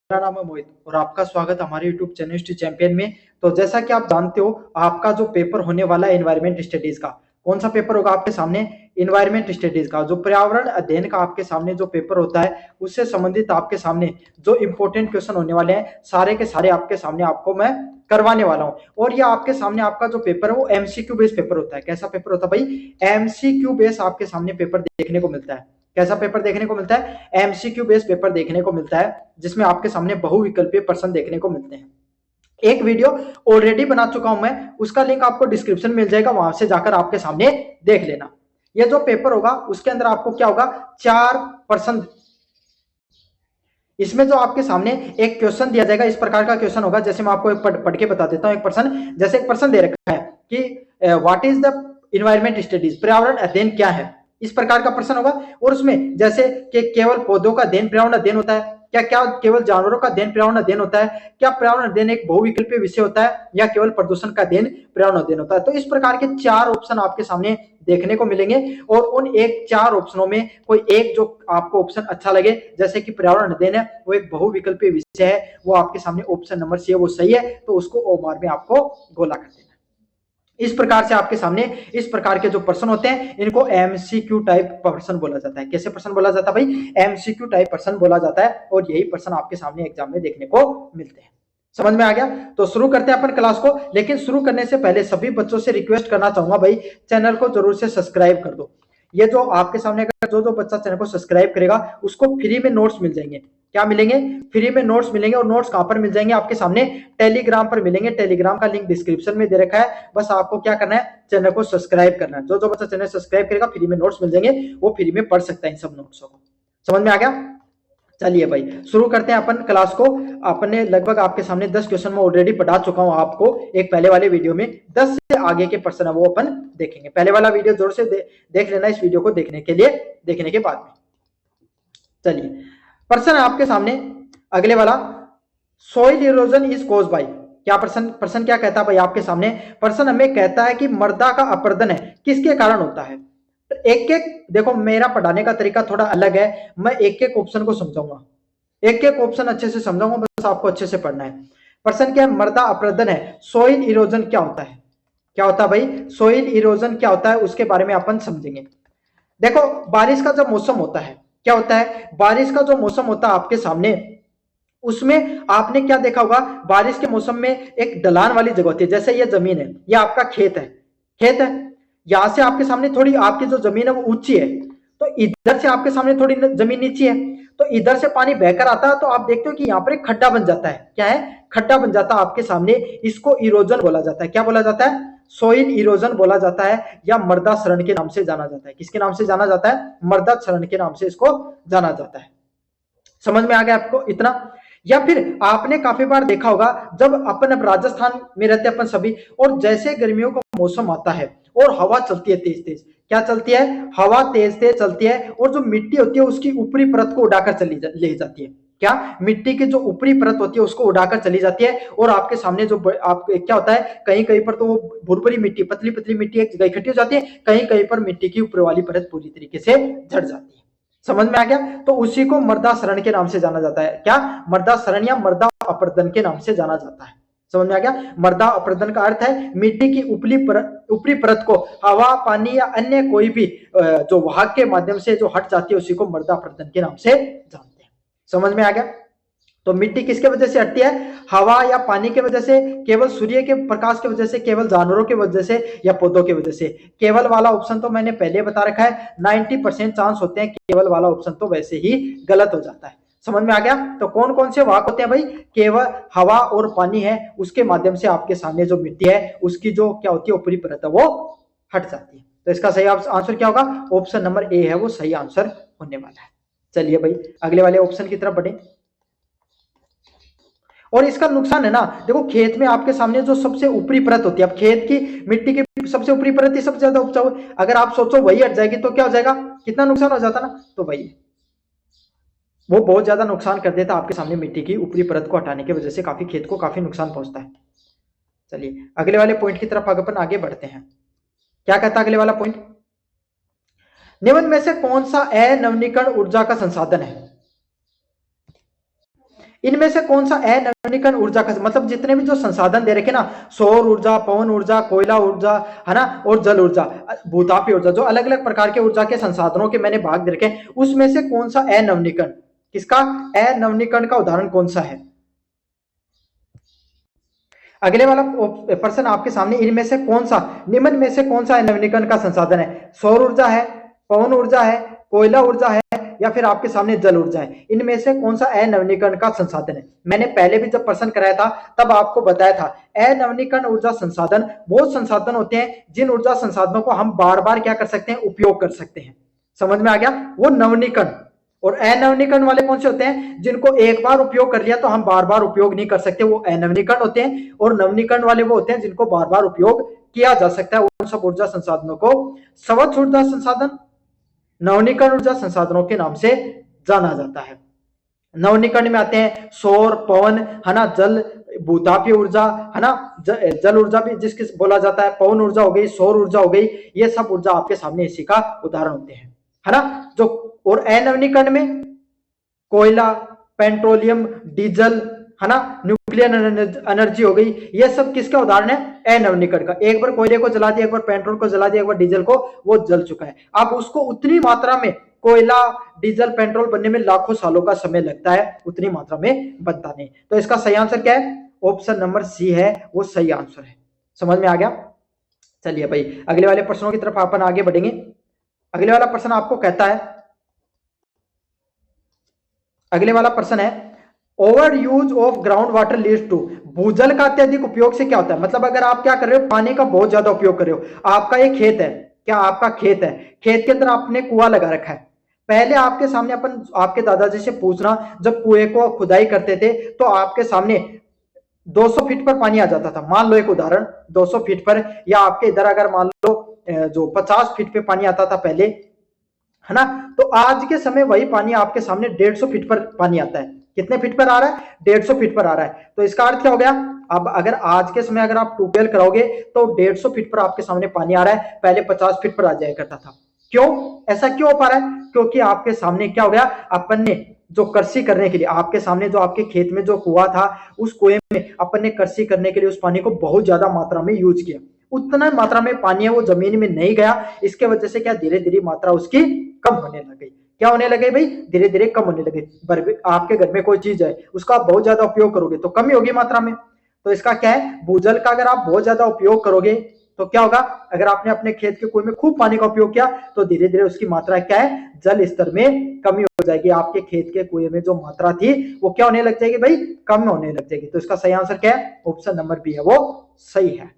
मेरा नाम है मोहित और आपका स्वागत हमारे YouTube चैनल हिस्ट्री चैंपियन में। तो जैसा कि आप जानते हो, आपका जो पेपर होने वाला है एनवायरमेंट स्टडीज का, कौन सा पेपर होगा आपके सामने? एनवायरमेंट स्टडीज का, जो पर्यावरण अध्ययन का आपके सामने जो पेपर होता है, उससे संबंधित आपके सामने जो इंपॉर्टेंट क्वेश्चन होने वाले हैं, सारे के सारे आपके सामने आपको मैं करवाने वाला हूं। और ये आपके सामने आपका जो पेपर है वो एमसीक्यू बेस्ड पेपर होता है। कैसा पेपर होता है भाई? एमसीक्यू बेस्ड आपके सामने पेपर देखने को मिलता है। कैसा पेपर देखने को मिलता है? एमसीक्यू बेस्ड पेपर देखने को मिलता है, जिसमें आपके सामने बहुविकल्पीय प्रश्न देखने को मिलते हैं। एक वीडियो ऑलरेडी बना चुका हूं मैं, उसका लिंक आपको डिस्क्रिप्शन मिल जाएगा, वहां से जाकर आपके सामने देख लेना। ये जो पेपर होगा उसके अंदर आपको क्या होगा? 4%। इसमें जो आपके सामने एक क्वेश्चन दिया जाएगा, इस प्रकार का क्वेश्चन होगा। जैसे मैं आपको एक पढ़ के बता देता हूं। एक प्रश्न, जैसे एक प्रश्न दे रखा है कि what is the environment studies, पर्यावरण अध्ययन क्या है, इस प्रकार का प्रश्न होगा। और उसमें जैसे कि केवल पौधों का अध्ययन पर्यावरण अध्ययन होता है क्या? क्या केवल जानवरों का अध्ययन पर्यावरण अध्ययन होता है क्या? पर्यावरण अध्ययन एक बहुविकल्पीय विषय होता है, या केवल प्रदूषण का अध्ययन पर्यावरण अध्ययन होता है? तो इस प्रकार के 4 ऑप्शन आपके सामने देखने को मिलेंगे, और उन 4 ऑप्शनों में कोई एक जो आपको ऑप्शन अच्छा लगे, जैसे कि पर्यावरण अध्ययन है, वो एक बहुविकल्पीय विषय है, वो आपके सामने ऑप्शन नंबर सी है, वो सही है, तो उसको ओ मार में आपको गोला कर देना। इस प्रकार से आपके सामने इस प्रकार के जो प्रश्न होते हैं, इनको एमसीक्यू टाइप प्रश्न बोला जाता है। कैसे प्रश्न बोला जाता है भाई? एमसीक्यू टाइप प्रश्न बोला जाता है, और यही प्रश्न आपके सामने एग्जाम में देखने को मिलते हैं। समझ में आ गया? तो शुरू करते हैं अपन क्लास को। लेकिन शुरू करने से पहले सभी बच्चों से रिक्वेस्ट करना चाहूंगा भाई, चैनल को जरूर से सब्सक्राइब कर दो। ये जो आपके सामने जो बच्चा चैनल को सब्सक्राइब करेगा, उसको फ्री में नोट्स मिल जाएंगे। क्या मिलेंगे? फ्री में नोट्स मिलेंगे। और नोट्स कहां पर मिल जाएंगे आपके सामने? टेलीग्राम पर मिलेंगे। टेलीग्राम का लिंक डिस्क्रिप्शन में दे रखा है। बस आपको क्या करना है? चैनल को सब्सक्राइब करना है। जो बच्चा चैनल सब्सक्राइब करेगा, फ्री में नोट्स मिल जाएंगे, वो फ्री में पढ़ सकता है इन सब नोट्सों को। समझ में आ गया? चलिए भाई, शुरू करते हैं अपन क्लास को। अपने लगभग आपके सामने 10 क्वेश्चन में ऑलरेडी पढ़ा चुका हूं आपको एक पहले वाले वीडियो में। 10 से आगे के प्रश्न है वो अपन देखेंगे। पहले वाला वीडियो जोर से देख लेना इस वीडियो को देखने के लिए, देखने के बाद में। चलिए, प्रश्न है आपके सामने अगले वाला, soil erosion is cause by. क्या प्रश्न क्या कहता है भाई आपके सामने? प्रश्न हमें कहता है कि मृदा का अपरदन है किसके कारण होता है। एक एक देखो, मेरा पढ़ाने का तरीका थोड़ा अलग है, मैं एक एक ऑप्शन को समझाऊंगा, एक एक ऑप्शन अच्छे से समझाऊंगा, बस आपको अच्छे से पढ़ना है। प्रश्न क्या है? मृदा अपरदन है, सोइल इरोजन क्या होता है? क्या होता है भाई? सोइल इरोजन क्या होता है, उसके बारे में अपन समझेंगे। देखो, बारिश का जब मौसम होता है, क्या होता है? बारिश का जो मौसम होता है आपके सामने, उसमें आपने क्या देखा होगा? बारिश के मौसम में एक ढलान वाली जगह होती है। जैसे ये जमीन है, ये आपका खेत है, खेत है, यहां से आपके सामने थोड़ी आपकी जो जमीन है वो ऊंची है, तो इधर से आपके सामने थोड़ी जमीन नीची है, तो इधर से पानी बहकर आता है, तो आप देखते हो कि यहाँ पर एक खड्डा बन जाता है। क्या है? खड्डा बन जाता है आपके सामने। इसको इरोजन बोला जाता है। क्या बोला जाता है? सोइल इरोजन बोला जाता है, या मृदा क्षरण के नाम से जाना जाता है। किसके नाम से जाना जाता है? मृदा क्षरण के नाम से इसको जाना जाता है। समझ में आ गया आपको इतना? या फिर आपने काफी बार देखा होगा, जब अपन अब राजस्थान में रहते हैं अपन सभी, और जैसे गर्मियों का मौसम आता है और हवा चलती है तेज तेज, क्या चलती है? हवा तेज तेज चलती है, और जो मिट्टी होती है उसकी ऊपरी परत को उड़ाकर ले जाती है। क्या? मिट्टी की जो ऊपरी परत होती है उसको उड़ाकर चली जाती है, और आपके सामने जो आप क्या होता है, कहीं कहीं पर तो वो भुरभुरी मिट्टी, पतली पतली मिट्टी एक जगह इकट्ठी हो जाती है, कहीं कहीं पर मिट्टी की ऊपर वाली परत पूरी तरीके से झड़ जाती है। समझ में आ गया? तो उसी को मृदा क्षरण के नाम से जाना जाता है। क्या? मृदा क्षरण या मृदा अपरदन के नाम से जाना जाता है। समझ में आ गया? मृदा अपरदन का अर्थ है मिट्टी की ऊपरी परत को हवा, पानी या अन्य कोई भी जो वाहक के माध्यम से जो हट जाती है, उसी को मृदा अपरदन के नाम से जानते हैं। समझ में आ गया? तो मिट्टी किसके वजह से हटती है? हवा या पानी के वजह से, केवल सूर्य के प्रकाश की वजह से, केवल जानवरों की वजह से, या पौधों की वजह से? केवल वाला ऑप्शन तो मैंने पहले बता रखा है, 90% चांस होते हैं केवल वाला ऑप्शन तो वैसे ही गलत हो जाता है। समझ में आ गया? तो कौन कौन से वाहक होते हैं भाई? केवल हवा और पानी है, उसके माध्यम से आपके सामने जो मिट्टी है उसकी जो क्या होती है, ऊपरी परत है, वो हट जाती है। तो इसका सही आंसर क्या होगा? ऑप्शन नंबर ए है वो सही आंसर होने वाला है। चलिए भाई, अगले वाले ऑप्शन की तरफ बढ़े। और इसका नुकसान है ना, देखो, खेत में आपके सामने जो सबसे ऊपरी परत होती है, अब खेत की मिट्टी की सबसे ऊपरी परत ही सबसे ज्यादा उपजाऊ, अगर आप सोचो वही हट जाएगी तो क्या हो जाएगा? कितना नुकसान हो जाता ना। तो वही वो बहुत ज्यादा नुकसान कर देता आपके सामने, मिट्टी की ऊपरी परत को हटाने की वजह से काफी खेत को काफी नुकसान पहुंचता है। चलिए, अगले वाले पॉइंट की तरफ अपन आगे बढ़ते हैं। क्या कहता है अगले वाला पॉइंट? निम्न में से कौन सा अनवीनीकरण ऊर्जा का संसाधन है? इनमें से कौन सा अनवीनीकरण ऊर्जा का, मतलब जितने भी जो संसाधन दे रखे ना, सौर ऊर्जा, पवन ऊर्जा, कोयला ऊर्जा, है ना, और जल ऊर्जा, भूतापीय ऊर्जा, जो अलग अलग प्रकार के ऊर्जा के संसाधनों के मैंने भाग दे रखे, उसमें से कौन सा अनवीनीकरण, किसका अनवीनीकरण का उदाहरण कौन सा है? अगले वाला प्रश्न आपके सामने, इनमें से कौन सा, निम्न में से कौन सा नवीनीकरण का संसाधन है? सौर ऊर्जा है, पवन ऊर्जा है, कोयला ऊर्जा है, या फिर आपके सामने जल ऊर्जा है? इनमें से कौन सा अनवीनीकरण का संसाधन है? मैंने पहले भी जब प्रश्न कराया था तब आपको बताया था, अनवीनीकरण ऊर्जा संसाधन वो संसाधन होते हैं जिन ऊर्जा संसाधनों को हम बार बार क्या कर सकते हैं, उपयोग कर सकते हैं। समझ में आ गया? वो नवीनीकरण। और अनवीनीकरण वाले कौन से होते हैं? जिनको एक बार उपयोग कर लिया तो हम बार बार उपयोग नहीं कर सकते, वो अनवीनीकरण होते हैं। और नवीनीकरण वाले वो होते हैं जिनको बार बार उपयोग किया जा सकता है। उन सब ऊर्जा संसाधनों को स्वच्छ ऊर्जा संसाधन, नवीनीकरण ऊर्जा संसाधनों के नाम से जाना जाता है। नवीनीकरण में आते हैं सौर, पवन, है ना, जल, भूतापीय ऊर्जा, है ना, जल ऊर्जा भी जिसकी बोला जाता है, पवन ऊर्जा हो गई, सौर ऊर्जा हो गई, ये सब ऊर्जा आपके सामने इसी का उदाहरण होते हैं, है ना। जो और अनवीनीकरण में कोयला, पेट्रोलियम, डीजल, है ना, न्यूक्लियर एनर्जी हो गई, ये सब किसका उदाहरण है? अनवीनीकरण का। एक बार कोयले को जला दिया, एक बार पेट्रोल को जला दिया, एक बार डीजल को, वो जल चुका है। अब उसको उतनी मात्रा में कोयला, डीजल, पेट्रोल बनने में लाखों सालों का समय लगता है, उतनी मात्रा में बनता नहीं। तो इसका सही आंसर क्या है? ऑप्शन नंबर सी है, वो सही आंसर है। समझ में आ गया? चलिए भाई, अगले वाले प्रश्नों की तरफ अपन आगे बढ़ेंगे। अगले वाला प्रश्न आपको कहता है, अगले वाला प्रश्न है, over use of ground water leads to, भूजल का अत्यधिक उपयोग से क्या होता है? मतलब अगर आप क्या कर रहे हो, पानी का बहुत ज्यादा उपयोग कर रहे हो, आपका एक खेत है, क्या आपका खेत है, खेत के अंदर आपने कुआं लगा रखा है। पहले आपके सामने अपन आपके दादाजी से पूछना, जब कुएं को खुदाई करते थे तो आपके सामने 200 फीट पर पानी आ जाता था, मान लो एक उदाहरण 200 फीट पर, या आपके इधर अगर मान लो जो 50 फीट पे पानी आता था पहले, है ना। तो आज के समय वही पानी आपके सामने 150 फीट पर पानी आता है। कितने फीट पर आ रहा है? 150 फीट पर आ रहा है। तो इसका अर्थ क्या हो गया? अब अगर आज के समय अगर आप ट्यूबवेल कराओगे तो 150 फीट पर आपके सामने पानी आ रहा है, पहले 50 फीट पर आ जाया करता था। क्यों? ऐसा क्यों हो पा रहा है? क्योंकि आपके सामने क्या हो गया, अपन ने जो कृषि करने के लिए, आपके सामने जो आपके खेत में जो कुआं था, उस कुएं में अपन ने कृषि करने के लिए उस पानी को बहुत ज्यादा मात्रा में यूज किया। उतना मात्रा में पानी है वो जमीन में नहीं गया, इसके वजह से क्या धीरे धीरे मात्रा उसकी कम होने लग गई। क्या होने लगे भाई? धीरे धीरे कम होने लगे। आपके घर में कोई चीज है, उसका आप बहुत ज्यादा उपयोग करोगे तो कमी होगी मात्रा में। तो इसका क्या है, भूजल का अगर आप बहुत ज्यादा उपयोग करोगे तो क्या होगा, अगर आपने अपने खेत के कुएं में खूब पानी का उपयोग किया तो धीरे धीरे उसकी मात्रा क्या है, जल स्तर में कमी हो जाएगी। आपके खेत के कुएं में जो मात्रा थी वो क्या होने लग जाएगी भाई, कम होने लग जाएगी। तो इसका सही आंसर क्या है? ऑप्शन नंबर बी है, वो सही है।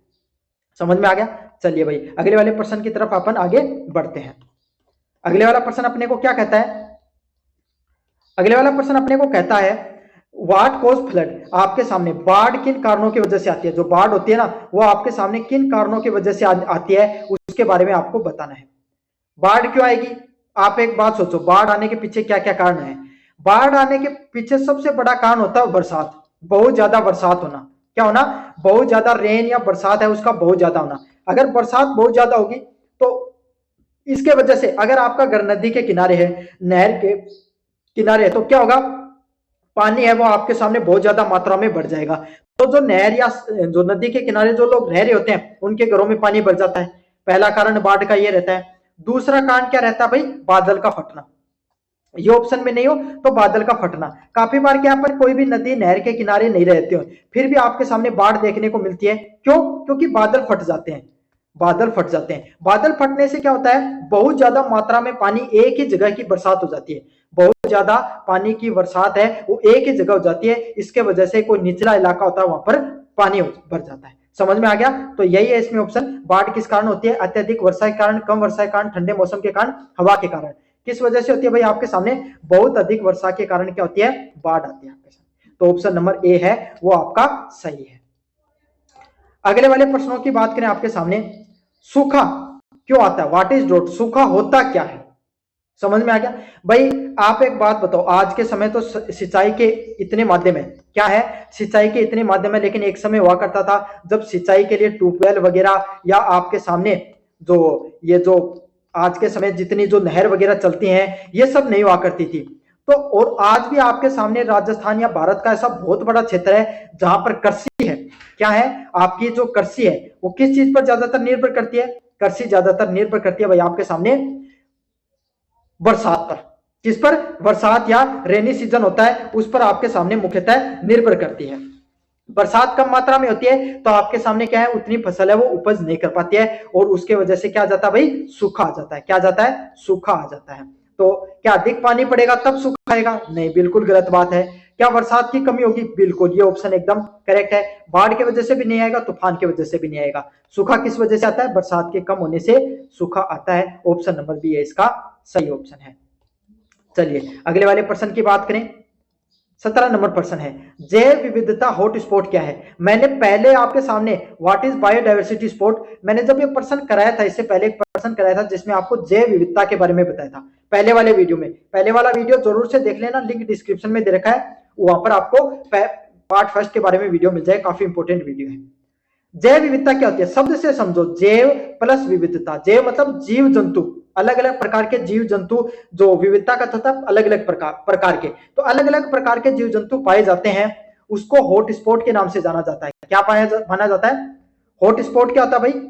समझ में आ गया? चलिए भाई, अगले वाले प्रश्न की तरफ अपन आगे बढ़ते हैं। अगले वाला प्रश्न अपने को क्या कहता है? अगले वाला प्रश्न अपने को कहता है, व्हाट कॉज फ्लड, आपके सामने बाढ़ किन कारणों की वजह से आती है? जो बाढ़ होती है ना, वो आपके सामने किन कारणों की वजह से आती है, उसके बारे में आपको बताना है। बाढ़ क्यों आएगी? आप एक बात सोचो, बाढ़ आने के पीछे क्या क्या कारण है? बाढ़ आने के पीछे सबसे बड़ा कारण होता है बरसात, बहुत ज्यादा बरसात होना। क्या होना? बहुत ज्यादा रेन या बरसात है उसका बहुत ज्यादा होना। अगर बरसात बहुत ज्यादा होगी तो इसके वजह से, अगर आपका घर नदी के किनारे है, नहर के किनारे है, तो क्या होगा, पानी है वो आपके सामने बहुत ज्यादा मात्रा में बढ़ जाएगा। तो जो नहर या जो नदी के किनारे जो लोग रह रहे होते हैं उनके घरों में पानी भर जाता है। पहला कारण बाढ़ का ये रहता है। दूसरा कारण क्या रहता है भाई? बादल का फटना। ये ऑप्शन में नहीं हो तो बादल का फटना। काफी बार क्या पर कोई भी नदी नहर के किनारे नहीं रहते हो, फिर भी आपके सामने बाढ़ देखने को मिलती है। क्यों? क्योंकि बादल फट जाते हैं। बादल फट जाते हैं। बादल फटने से क्या होता है, बहुत ज्यादा मात्रा में पानी एक ही जगह की बरसात हो जाती है। बहुत ज्यादा पानी की बरसात है वो एक ही जगह हो जाती है, इसके वजह से कोई निचला इलाका होता है वहां पर पानी भर जाता है। समझ में आ गया? तो यही है इसमें ऑप्शन। बाढ़ किस कारण होती है? अत्यधिक वर्षा के कारण, कम वर्षा के कारण, ठंडे मौसम के कारण, हवा के कारण। किस वजह से होती है भाई? आपके सामने बहुत अधिक वर्षा के कारण क्या होती है? बाढ़ आती है आपके सामने। तो ऑप्शन नंबर ए है वो आपका सही है। अगले वाले प्रश्नों की बात करें आपके सामने, सूखा क्यों आता है? व्हाट इज ड्रॉट, सूखा होता क्या है? समझ में आ गया भाई? आप एक बात बताओ, आज के समय तो सिंचाई के इतने माध्यम है, क्या है, सिंचाई के इतने माध्यम है, लेकिन एक समय हुआ करता था जब सिंचाई के लिए ट्यूबवेल वगैरह, या आपके सामने जो ये जो आज के समय जितनी जो नहर वगैरह चलती हैं ये सब नहीं हुआ करती थी। तो और आज भी आपके सामने राजस्थान या भारत का ऐसा बहुत बड़ा क्षेत्र है जहां पर कृषि है। क्या है? आपकी जो कृषि है वो किस चीज पर ज्यादातर निर्भर करती है? कृषि ज्यादातर निर्भर करती है भाई आपके सामने बरसात पर। किस पर? बरसात या रेनी सीजन होता है उस पर आपके सामने मुख्यतः निर्भर करती है। बरसात कम मात्रा में होती है तो आपके सामने क्या है, उतनी फसल है वो उपज नहीं कर पाती है और उसके वजह से क्या जाता है भाई, सूखा आ जाता है। क्या जाता है? सूखा आ जाता है। तो क्या अधिक पानी पड़ेगा तब सूखा आएगा? नहीं, बिल्कुल गलत बात है। क्या बरसात की कमी होगी? बिल्कुल, ये ऑप्शन एकदम करेक्ट है। बाढ़ की वजह से भी नहीं आएगा, तूफान की वजह से भी नहीं आएगा। सूखा किस वजह से आता है? बरसात के कम होने से सूखा आता है। ऑप्शन नंबर बी है इसका सही ऑप्शन है। चलिए अगले वाले प्रश्न की बात करें। 17 नंबर प्रश्न है, जैव विविधता हॉटस्पॉट क्या है? मैंने पहले आपके सामने व्हाट इज बायोडायवर्सिटी स्पॉट, मैंने जब ये प्रश्न कराया था, इससे पहले एक प्रश्न कराया था जिसमें आपको जैव विविधता के बारे में बताया था पहले वाले वीडियो में। पहले वाला वीडियो जरूर से देख लेना, लिंक डिस्क्रिप्शन में दे रखा है, वहां पर आपको पार्ट फर्स्ट के बारे में वीडियो मिल जाए, काफी इंपॉर्टेंट वीडियो है। जैव विविधता क्या होती है? शब्द से समझो, जैव प्लस विविधता। जैव मतलब जीव जंतु, अलग अलग प्रकार के जीव जंतु, जो विविधता का था अलग अलग प्रकार के, तो अलग अलग प्रकार के जीव जंतु पाए जाते हैं, उसको हॉटस्पॉट के नाम से जाना जाता है। क्या माना जाता है? हॉटस्पॉट क्या होता है भाई?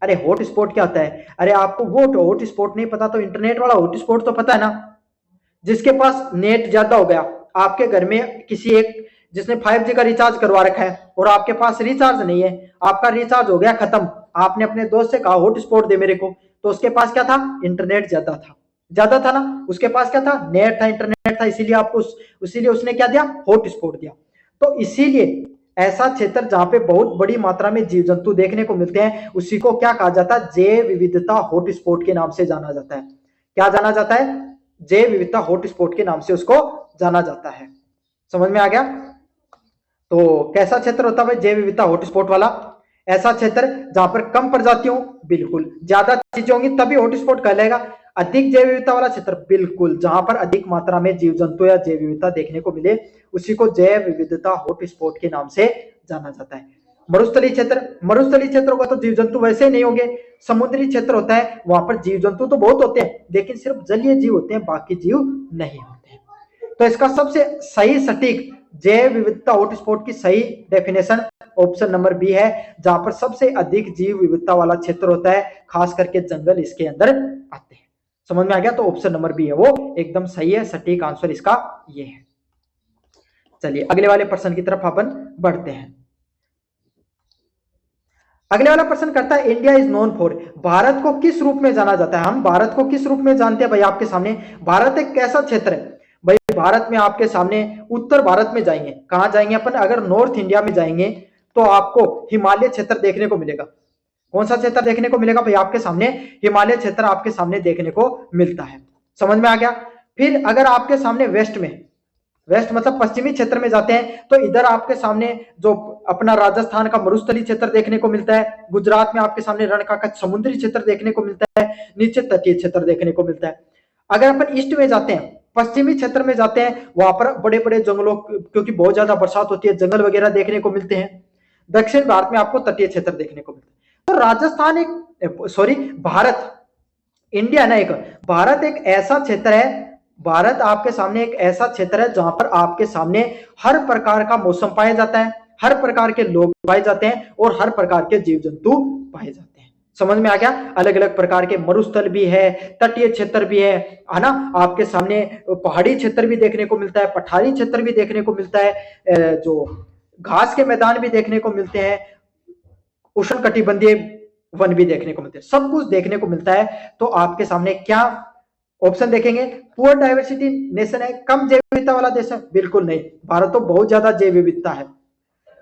अरे हॉटस्पॉट क्या होता है? अरे आपको वो हॉटस्पॉट नहीं पता तो इंटरनेट वाला हॉटस्पॉट तो पता है ना, जिसके पास नेट ज्यादा हो गया, आपके घर में किसी एक जिसने 5G का रिचार्ज करवा रखा है और आपके पास रिचार्ज नहीं है, आपका रिचार्ज हो गया खत्म, आपने अपने दोस्त से कहा हॉटस्पॉट दे मेरे को, तो उसके पास क्या था? इंटरनेट ज्यादा था ना, उसके पास क्या था? नेट था, इंटरनेट था, इसीलिए आपको इसीलिए उसने क्या दिया? हॉटस्पॉट दिया। तो इसीलिए ऐसा क्षेत्र जहां पे बहुत बड़ी मात्रा में जीव जंतु देखने को मिलते हैं उसी को क्या कहा जाता है? जैव विविधता हॉटस्पॉट के नाम से जाना जाता है। क्या जाना जाता है? जैव विविधता हॉटस्पॉट के नाम से उसको जाना जाता है। समझ में आ गया? तो कैसा क्षेत्र होता है भाई जैव विविधता हॉटस्पॉट वाला? ऐसा क्षेत्र जहां पर कम प्रजातियों, बिल्कुल, ज्यादा चीजें होंगी तभी हॉटस्पॉट कहलाएगा। अधिक जैव विविधता वाला क्षेत्र, बिल्कुल, जहां पर अधिक मात्रा में जीव जंतु या जैव विविधता देखने को मिले उसी को जैव विविधता हॉटस्पॉट के नाम से जाना जाता है। मरुस्थलीय क्षेत्र, मरुस्थलीय क्षेत्र होगा तो जीव जंतु वैसे ही नहीं होंगे। समुद्री क्षेत्र होता है वहां पर जीव जंतु तो बहुत होते हैं लेकिन सिर्फ जलीय जीव होते हैं, बाकी जीव नहीं होते। तो इसका सबसे सही सटीक जैव विविधता हॉटस्पॉट की सही डेफिनेशन ऑप्शन नंबर बी है, जहां पर सबसे अधिक जीव विविधता वाला क्षेत्र होता है, खास करके जंगल इसके अंदर आते हैं। समझ में आ गया? तो ऑप्शन नंबर बी है वो एकदम सही है, सटीक आंसर इसका ये है। चलिए अगले वाले प्रश्न की तरफ अपन बढ़ते हैं। अगले वाला प्रश्न करता है, India is known for, Bharat को किस रूप में जाना जाता है? हम भारत को किस रूप में जानते हैं भाई? आपके सामने भारत एक कैसा क्षेत्र है भाई? भारत में आपके सामने उत्तर भारत में जाएंगे, कहां जाएंगे अपन? अगर नॉर्थ इंडिया में जाएंगे तो आपको हिमालय क्षेत्र देखने को मिलेगा। कौन सा क्षेत्र देखने को मिलेगा भाई? आपके सामने हिमालय क्षेत्र आपके सामने देखने को मिलता है। समझ में आ गया? फिर अगर आपके सामने वेस्ट में, वेस्ट मतलब पश्चिमी क्षेत्र में जाते हैं तो इधर आपके सामने जो अपना राजस्थान का मरुस्थलीय क्षेत्र देखने को मिलता है, गुजरात में आपके सामने रण का समुद्री क्षेत्र देखने को मिलता है, नीचे तटीय क्षेत्र देखने को मिलता है। अगर अपन ईस्ट में जाते हैं, पश्चिमी क्षेत्र में जाते हैं, वहां पर बड़े बड़े जंगलों, क्योंकि बहुत ज्यादा बरसात होती है, जंगल वगैरह देखने को मिलते हैं। दक्षिण भारत में आपको तटीय क्षेत्र देखने को मिलता है। तो राजस्थान एक सॉरी भारत, इंडिया ना, एक भारत एक ऐसा क्षेत्र है, भारत आपके सामने एक ऐसा क्षेत्र है जहां पर आपके सामने हर प्रकार का मौसम पाया जाता है, हर प्रकार के लोग पाए जाते हैं और हर प्रकार के जीव जंतु पाए जाते हैं। समझ में आ गया? अलग अलग प्रकार के मरुस्थल भी है, तटीय क्षेत्र भी है ना, आपके सामने पहाड़ी क्षेत्र भी देखने को मिलता है, पठारी क्षेत्र भी देखने को मिलता है, जो घास के मैदान भी देखने को मिलते हैं, उष्ण कटिबंधीय वन भी देखने को मिलते हैं, सब कुछ देखने को मिलता है। तो आपके सामने क्या ऑप्शन देखेंगे? पुअर डाइवर्सिटी नेशन है, कम जैव विविधता वाला देश है? बिल्कुल नहीं, भारत तो बहुत ज्यादा जैव विविधता है।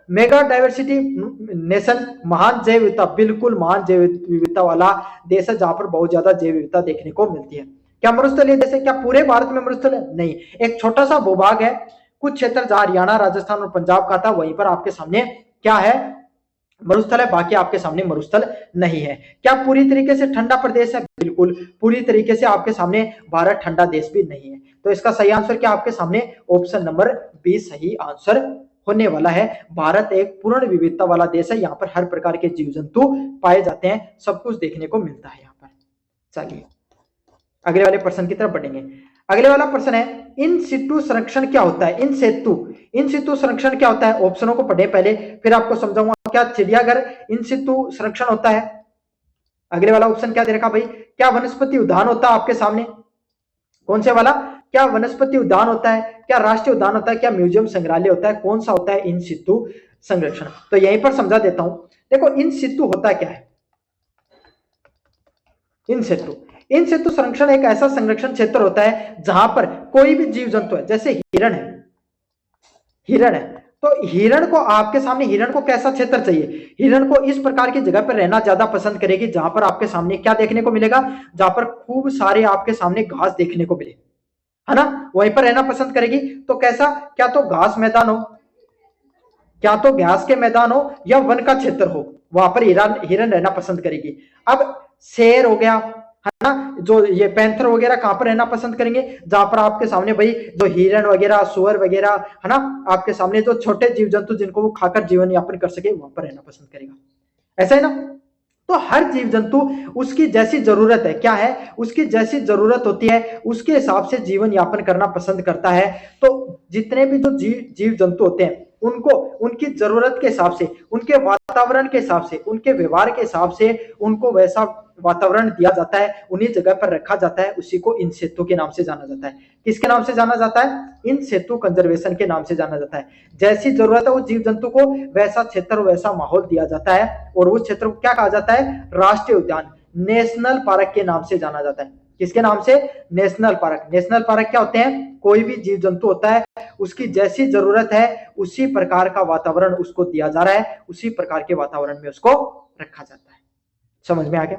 मेगा डाइवर्सिटी नेशन, महान जैव विविधता, बिल्कुल महान जैव विविधता वाला देश है जहां पर बहुत ज्यादा जैव विविधता देखने को मिलती है। क्या मरुस्थलीय देश है? क्या पूरे भारत में मरुस्थल है? नहीं, एक छोटा सा भूभाग है, कुछ क्षेत्र जहां हरियाणा, राजस्थान और पंजाब का था वहीं पर आपके सामने क्या है? मरुस्थल है, बाकी आपके सामने मरुस्थल नहीं है। क्या पूरी तरीके से ठंडा प्रदेश है? बिल्कुल, पूरी तरीके से आपके सामने भारत ठंडा देश भी नहीं है। तो इसका सही आंसर क्या आपके सामने ऑप्शन नंबर बी सही आंसर होने वाला है। भारत एक पूर्ण विविधता वाला देश है, यहाँ पर हर प्रकार के जीव जंतु पाए जाते हैं, सब कुछ देखने को मिलता है यहाँ पर। चलिए अगले वाले प्रश्न की तरफ बढ़ेंगे। अगले वाला प्रश्न है, इन सितु संरक्षण क्या होता है? इन सितु संरक्षण क्या होता है? ऑप्शनों को पढ़े पहले, फिर आपको समझाऊंगा। क्या चिड़ियाघर इन सितु संरक्षण होता है? अगले वाला ऑप्शन क्या दे रखा भाई? क्या वनस्पति उद्यान होता है आपके सामने? कौन से वाला? क्या वनस्पति उद्यान होता है? क्या राष्ट्रीय उद्यान होता है? क्या म्यूजियम संग्रहालय होता है? कौन सा होता है इन सितु संरक्षण? तो यहीं पर समझा देता हूं। देखो, इन सितु होता क्या है? इन सेतु संरक्षण एक ऐसा संरक्षण क्षेत्र होता है जहां पर कोई भी जीव जंतु है, जैसे हिरण है, तो हिरण को आपके सामने, हिरण को कैसा क्षेत्र चाहिए? हिरण को इस प्रकार की जगह पर रहना ज्यादा पसंद करेगी जहां पर आपके सामने क्या देखने को मिलेगा? जहां पर खूब सारे आपके सामने घास देखने को मिले, है ना, वहीं पर रहना पसंद करेगी। तो कैसा? क्या तो घास मैदान हो, क्या तो घास के मैदान हो, या वन का क्षेत्र हो, वहां पर हिरण रहना पसंद करेगी। अब शेर हो गया, है ना, जो ये पैंथर वगैरह कहां पर रहना पसंद करेंगे? जहां पर आपके सामने भाई जो हिरण वगैरह, सुअर वगैरह, है ना, आपके सामने जो छोटे जीव जंतु जिनको वो खाकर जीवन यापन कर सके, वहां पर रहना पसंद करेगा। ऐसा है ना? तो हर जीव जंतु उसकी जैसी जरूरत है, क्या है, उसकी जैसी जरूरत होती है उसके हिसाब से जीवन यापन करना पसंद करता है। तो जितने भी जो जीव जंतु होते हैं उनको उनकी जरूरत के हिसाब से, उनके वातावरण के हिसाब से, उनके व्यवहार के हिसाब से उनको वैसा वातावरण दिया जाता है, उन्हीं जगह पर रखा जाता है। उसी को इन सेतु के नाम से जाना जाता है। किसके नाम से जाना जाता है? इन सेतु कंजर्वेशन के नाम से जाना जाता है। जैसी जरूरत है उस जीव जंतु को वैसा क्षेत्र, वैसा माहौल दिया जाता है, और उस क्षेत्र को क्या कहा जाता है? राष्ट्रीय उद्यान, नेशनल पार्क के नाम से जाना जाता है। किसके नाम से? National park. नेशनल पार्क क्या होते हैं? कोई भी जीव जंतु होता है, उसकी जैसी जरूरत है उसी प्रकार का वातावरण उसको दिया जा रहा है, उसी प्रकार के वातावरण में उसको रखा जाता है। समझ में आ गया?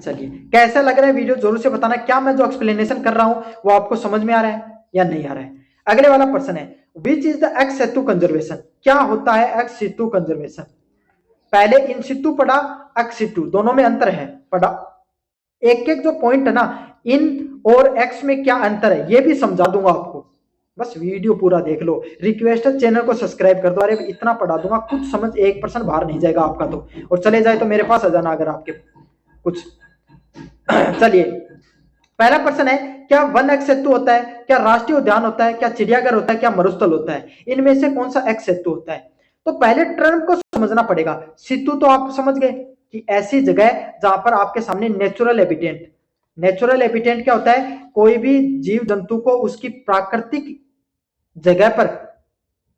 चलिए, कैसा लग रहा है वीडियो जरूर से बताना। क्या मैं जो एक्सप्लेनेशन कर रहा हूं वो आपको समझ में आ रहा है या नहीं आ रहा है? अगले वाला प्रश्न है, which is the ex situ conservation? क्या होता है एक्स सितु कंजर्वेशन? पहले इन सितु पढ़ा, एक्स सितु, दोनों में अंतर है पढ़ा। एक एक जो पॉइंट है ना, इन और एक्स में क्या अंतर है ये भी समझा दूंगा आपको। बस वीडियो पूरा देख लो। रिक्वेस्ट है चैनल को सब्सक्राइब कर दो। अरे इतना पढ़ा दूंगा, कुछ समझ 1% बाहर नहीं जाएगा आपका तो, और चले जाए तो मेरे पास आ जाना अगर आपके कुछ। चलिए, पहला प्रश्न है, क्या वन एक्स सेतु होता है? क्या राष्ट्रीय उद्यान होता है? क्या चिड़ियाघर होता है? क्या मरुस्थल होता है? इनमें से कौन सा एक्स सेतु होता है? तो पहले टर्म को समझना पड़ेगा। सितु तो आप समझ गए कि ऐसी जगह जहां पर आपके सामने नेचुरल एबिटेंट, नेचुरल एबिटेंट क्या होता है? कोई भी जीव जंतु को उसकी प्राकृतिक जगह पर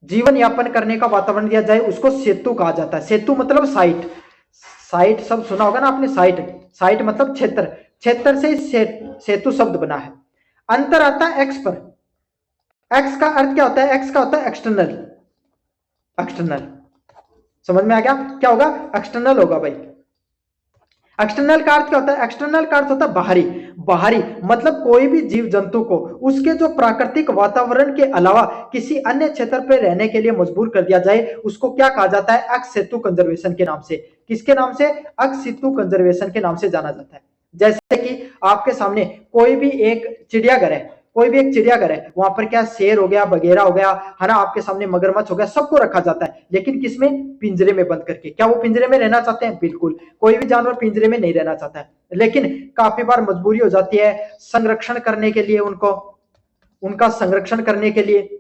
जीवन यापन करने का वातावरण दिया जाए, उसको सेतु कहा जाता है। सेतु मतलब साइट, साइट सब सुना होगा ना आपने, साइट, साइट मतलब क्षेत्र, क्षेत्र से सेतु शब्द बना है। अंतर आता है एक्स पर। एक्स का अर्थ क्या होता है? एक्स का होता है एक्सटर्नल, एक्सटर्नल। समझ में आ गया? क्या होगा? एक्सटर्नल होगा भाई। एक्सटर्नल का अर्थ क्या होता है? एक्सटर्नल का अर्थ होता है बाहरी। बाहरी मतलब कोई भी जीव जंतु को उसके जो प्राकृतिक वातावरण के अलावा किसी अन्य क्षेत्र पर रहने के लिए मजबूर कर दिया जाए, उसको क्या कहा जाता है? एक्स सितु कंजर्वेशन के नाम से। किसके नाम से? एक्स सितु कंजर्वेशन के नाम से जाना जाता है। जैसे कि आपके सामने कोई भी एक चिड़ियाघर है, कोई भी एक चिड़ियाघर है, वहां पर क्या शेर हो गया, बगेरा हो गया, है ना, आपके सामने मगरमच्छ हो गया, सबको रखा जाता है, लेकिन किसमें? पिंजरे में बंद करके। क्या वो पिंजरे में रहना चाहते हैं? बिल्कुल, कोई भी जानवर पिंजरे में नहीं रहना चाहता है, लेकिन काफी बार मजबूरी हो जाती है संरक्षण करने के लिए, उनको, उनका संरक्षण करने के लिए,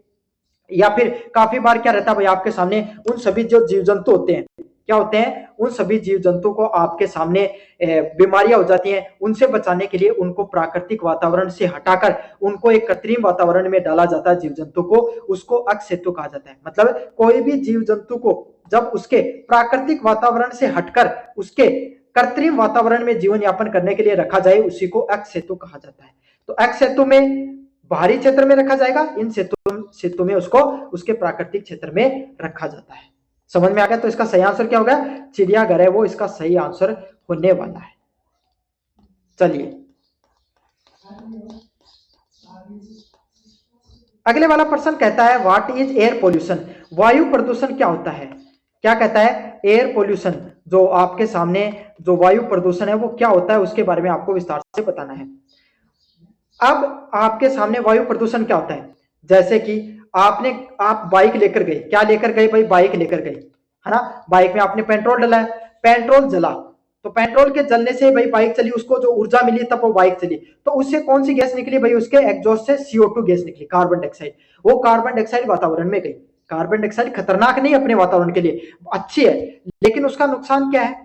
या फिर काफी बार क्या रहता है भाई आपके सामने, उन सभी जो जीव जंतु होते हैं, क्या होते हैं, उन सभी जीव जंतु को आपके सामने बीमारियां हो जाती हैं, उनसे बचाने के लिए उनको प्राकृतिक वातावरण से हटाकर उनको एक कृत्रिम वातावरण में डाला जाता है जीव जंतु को, उसको एक्स सितु कहा जाता है। मतलब कोई भी जीव जंतु को जब उसके प्राकृतिक वातावरण से हटकर उसके कृत्रिम वातावरण में जीवन यापन करने के लिए रखा जाए, उसी को एक्स सितु कहा जाता है। तो एक्स सितु में बाहरी क्षेत्र में रखा जाएगा, इन सितु में उसको उसके प्राकृतिक क्षेत्र में रखा जाता है। समझ में आ गया? तो इसका सही आंसर क्या होगा? चिड़ियाघर है वो इसका सही आंसर होने वाला है। चलिए, अगले वाला प्रश्न कहता है, व्हाट इज एयर पोल्यूशन? वायु प्रदूषण क्या होता है? क्या कहता है? एयर पोल्यूशन, जो आपके सामने जो वायु प्रदूषण है वो क्या होता है, उसके बारे में आपको विस्तार से बताना है। अब आपके सामने वायु प्रदूषण क्या होता है? जैसे कि आप बाइक लेकर गए, क्या लेकर गए भाई? बाइक लेकर गए, है ना, बाइक में आपने पेट्रोल डाला है, पेट्रोल जला, तो पेट्रोल के जलने से भाई बाइक चली, उसको जो ऊर्जा मिली तब वो बाइक चली, तो उससे कौन सी गैस निकली भाई, उसके एग्जॉस्ट से CO2 गैस निकली, कार्बन डाइऑक्साइड। वो कार्बन डाइऑक्साइड वातावरण में गई। कार्बन डाइऑक्साइड खतरनाक नहीं अपने वातावरण के लिए, अच्छी है, लेकिन उसका नुकसान क्या है,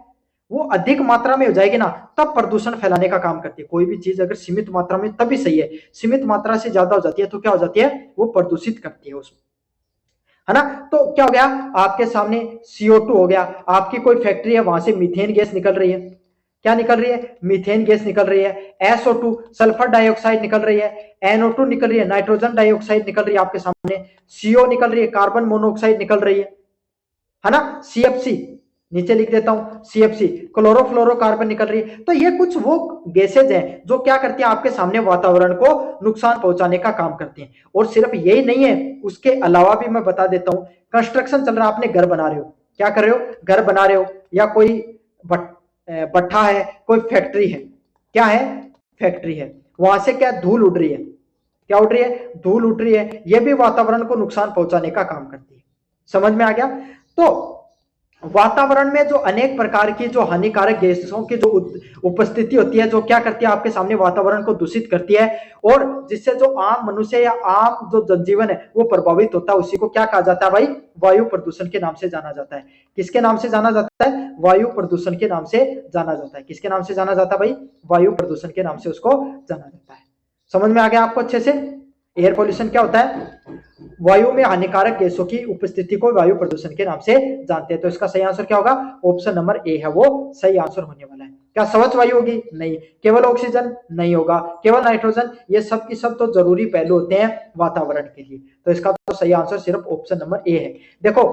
वो अधिक मात्रा में हो जाएगी ना तब प्रदूषण फैलाने का काम करती है। कोई भी चीज अगर सीमित मात्रा में तभी सही है, सीमित मात्रा से ज्यादा हो जाती है तो क्या हो जाती है, वो प्रदूषित करती है उसमें, है ना। तो क्या हो गया, आपके सामने CO2 हो गया, आपकी कोई फैक्ट्री है वहां से मीथेन गैस निकल रही है, क्या निकल रही है, मीथेन गैस निकल रही है, SO2 सल्फर डाइऑक्साइड निकल रही है, NO2 निकल रही है, नाइट्रोजन डाइऑक्साइड निकल रही है आपके सामने, CO निकल रही है, कार्बन मोनोऑक्साइड निकल रही है ना, CFC नीचे लिख देता हूं, CFC क्लोरोफ्लोरोकार्बन निकल रही है। तो ये कुछ वो गैसेज हैं जो क्या करती हैं, आपके सामने वातावरण को नुकसान पहुंचाने का काम करती हैं। और सिर्फ यही नहीं है, उसके अलावा भी मैं बता देता हूं, कंस्ट्रक्शन चल रहा है, आपने घर बना रहे हो, क्या कर रहे हो, घर बना रहे हो, या कोई भट्ठा है, कोई फैक्ट्री है, क्या है, फैक्ट्री है, वहां से क्या धूल उड़ रही है, क्या उड़ रही है, धूल उड़ रही है, यह भी वातावरण को नुकसान पहुंचाने का काम करती है। समझ में आ गया। तो वातावरण में जो अनेक प्रकार की जो हानिकारक गैसों की जो उपस्थिति होती है, जो क्या करती है, आपके सामने वातावरण को दूषित करती है, और जिससे जो आम मनुष्य या आम जो जनजीवन है वो प्रभावित होता है, उसी को क्या कहा जाता है भाई, वायु प्रदूषण के नाम से जाना जाता है। किसके नाम से जाना जाता है, वायु प्रदूषण के नाम से जाना जाता है। किसके नाम से जाना जाता है भाई, वायु प्रदूषण के नाम से उसको जाना जाता है। समझ में आ गया आपको अच्छे से। एयर पोल्यूशन क्या होता है, वायु में हानिकारक गैसों की उपस्थिति को वायु प्रदूषण के नाम से जानते हैं। तो इसका सही आंसर क्या होगा, ऑप्शन नंबर ए है वो सही आंसर होने वाला है। क्या स्वच्छ वायु होगी, नहीं। केवल ऑक्सीजन नहीं होगा, केवल नाइट्रोजन, ये सब की सब तो जरूरी पहलू होते हैं वातावरण के लिए। तो इसका तो सही आंसर सिर्फ ऑप्शन नंबर ए है। देखो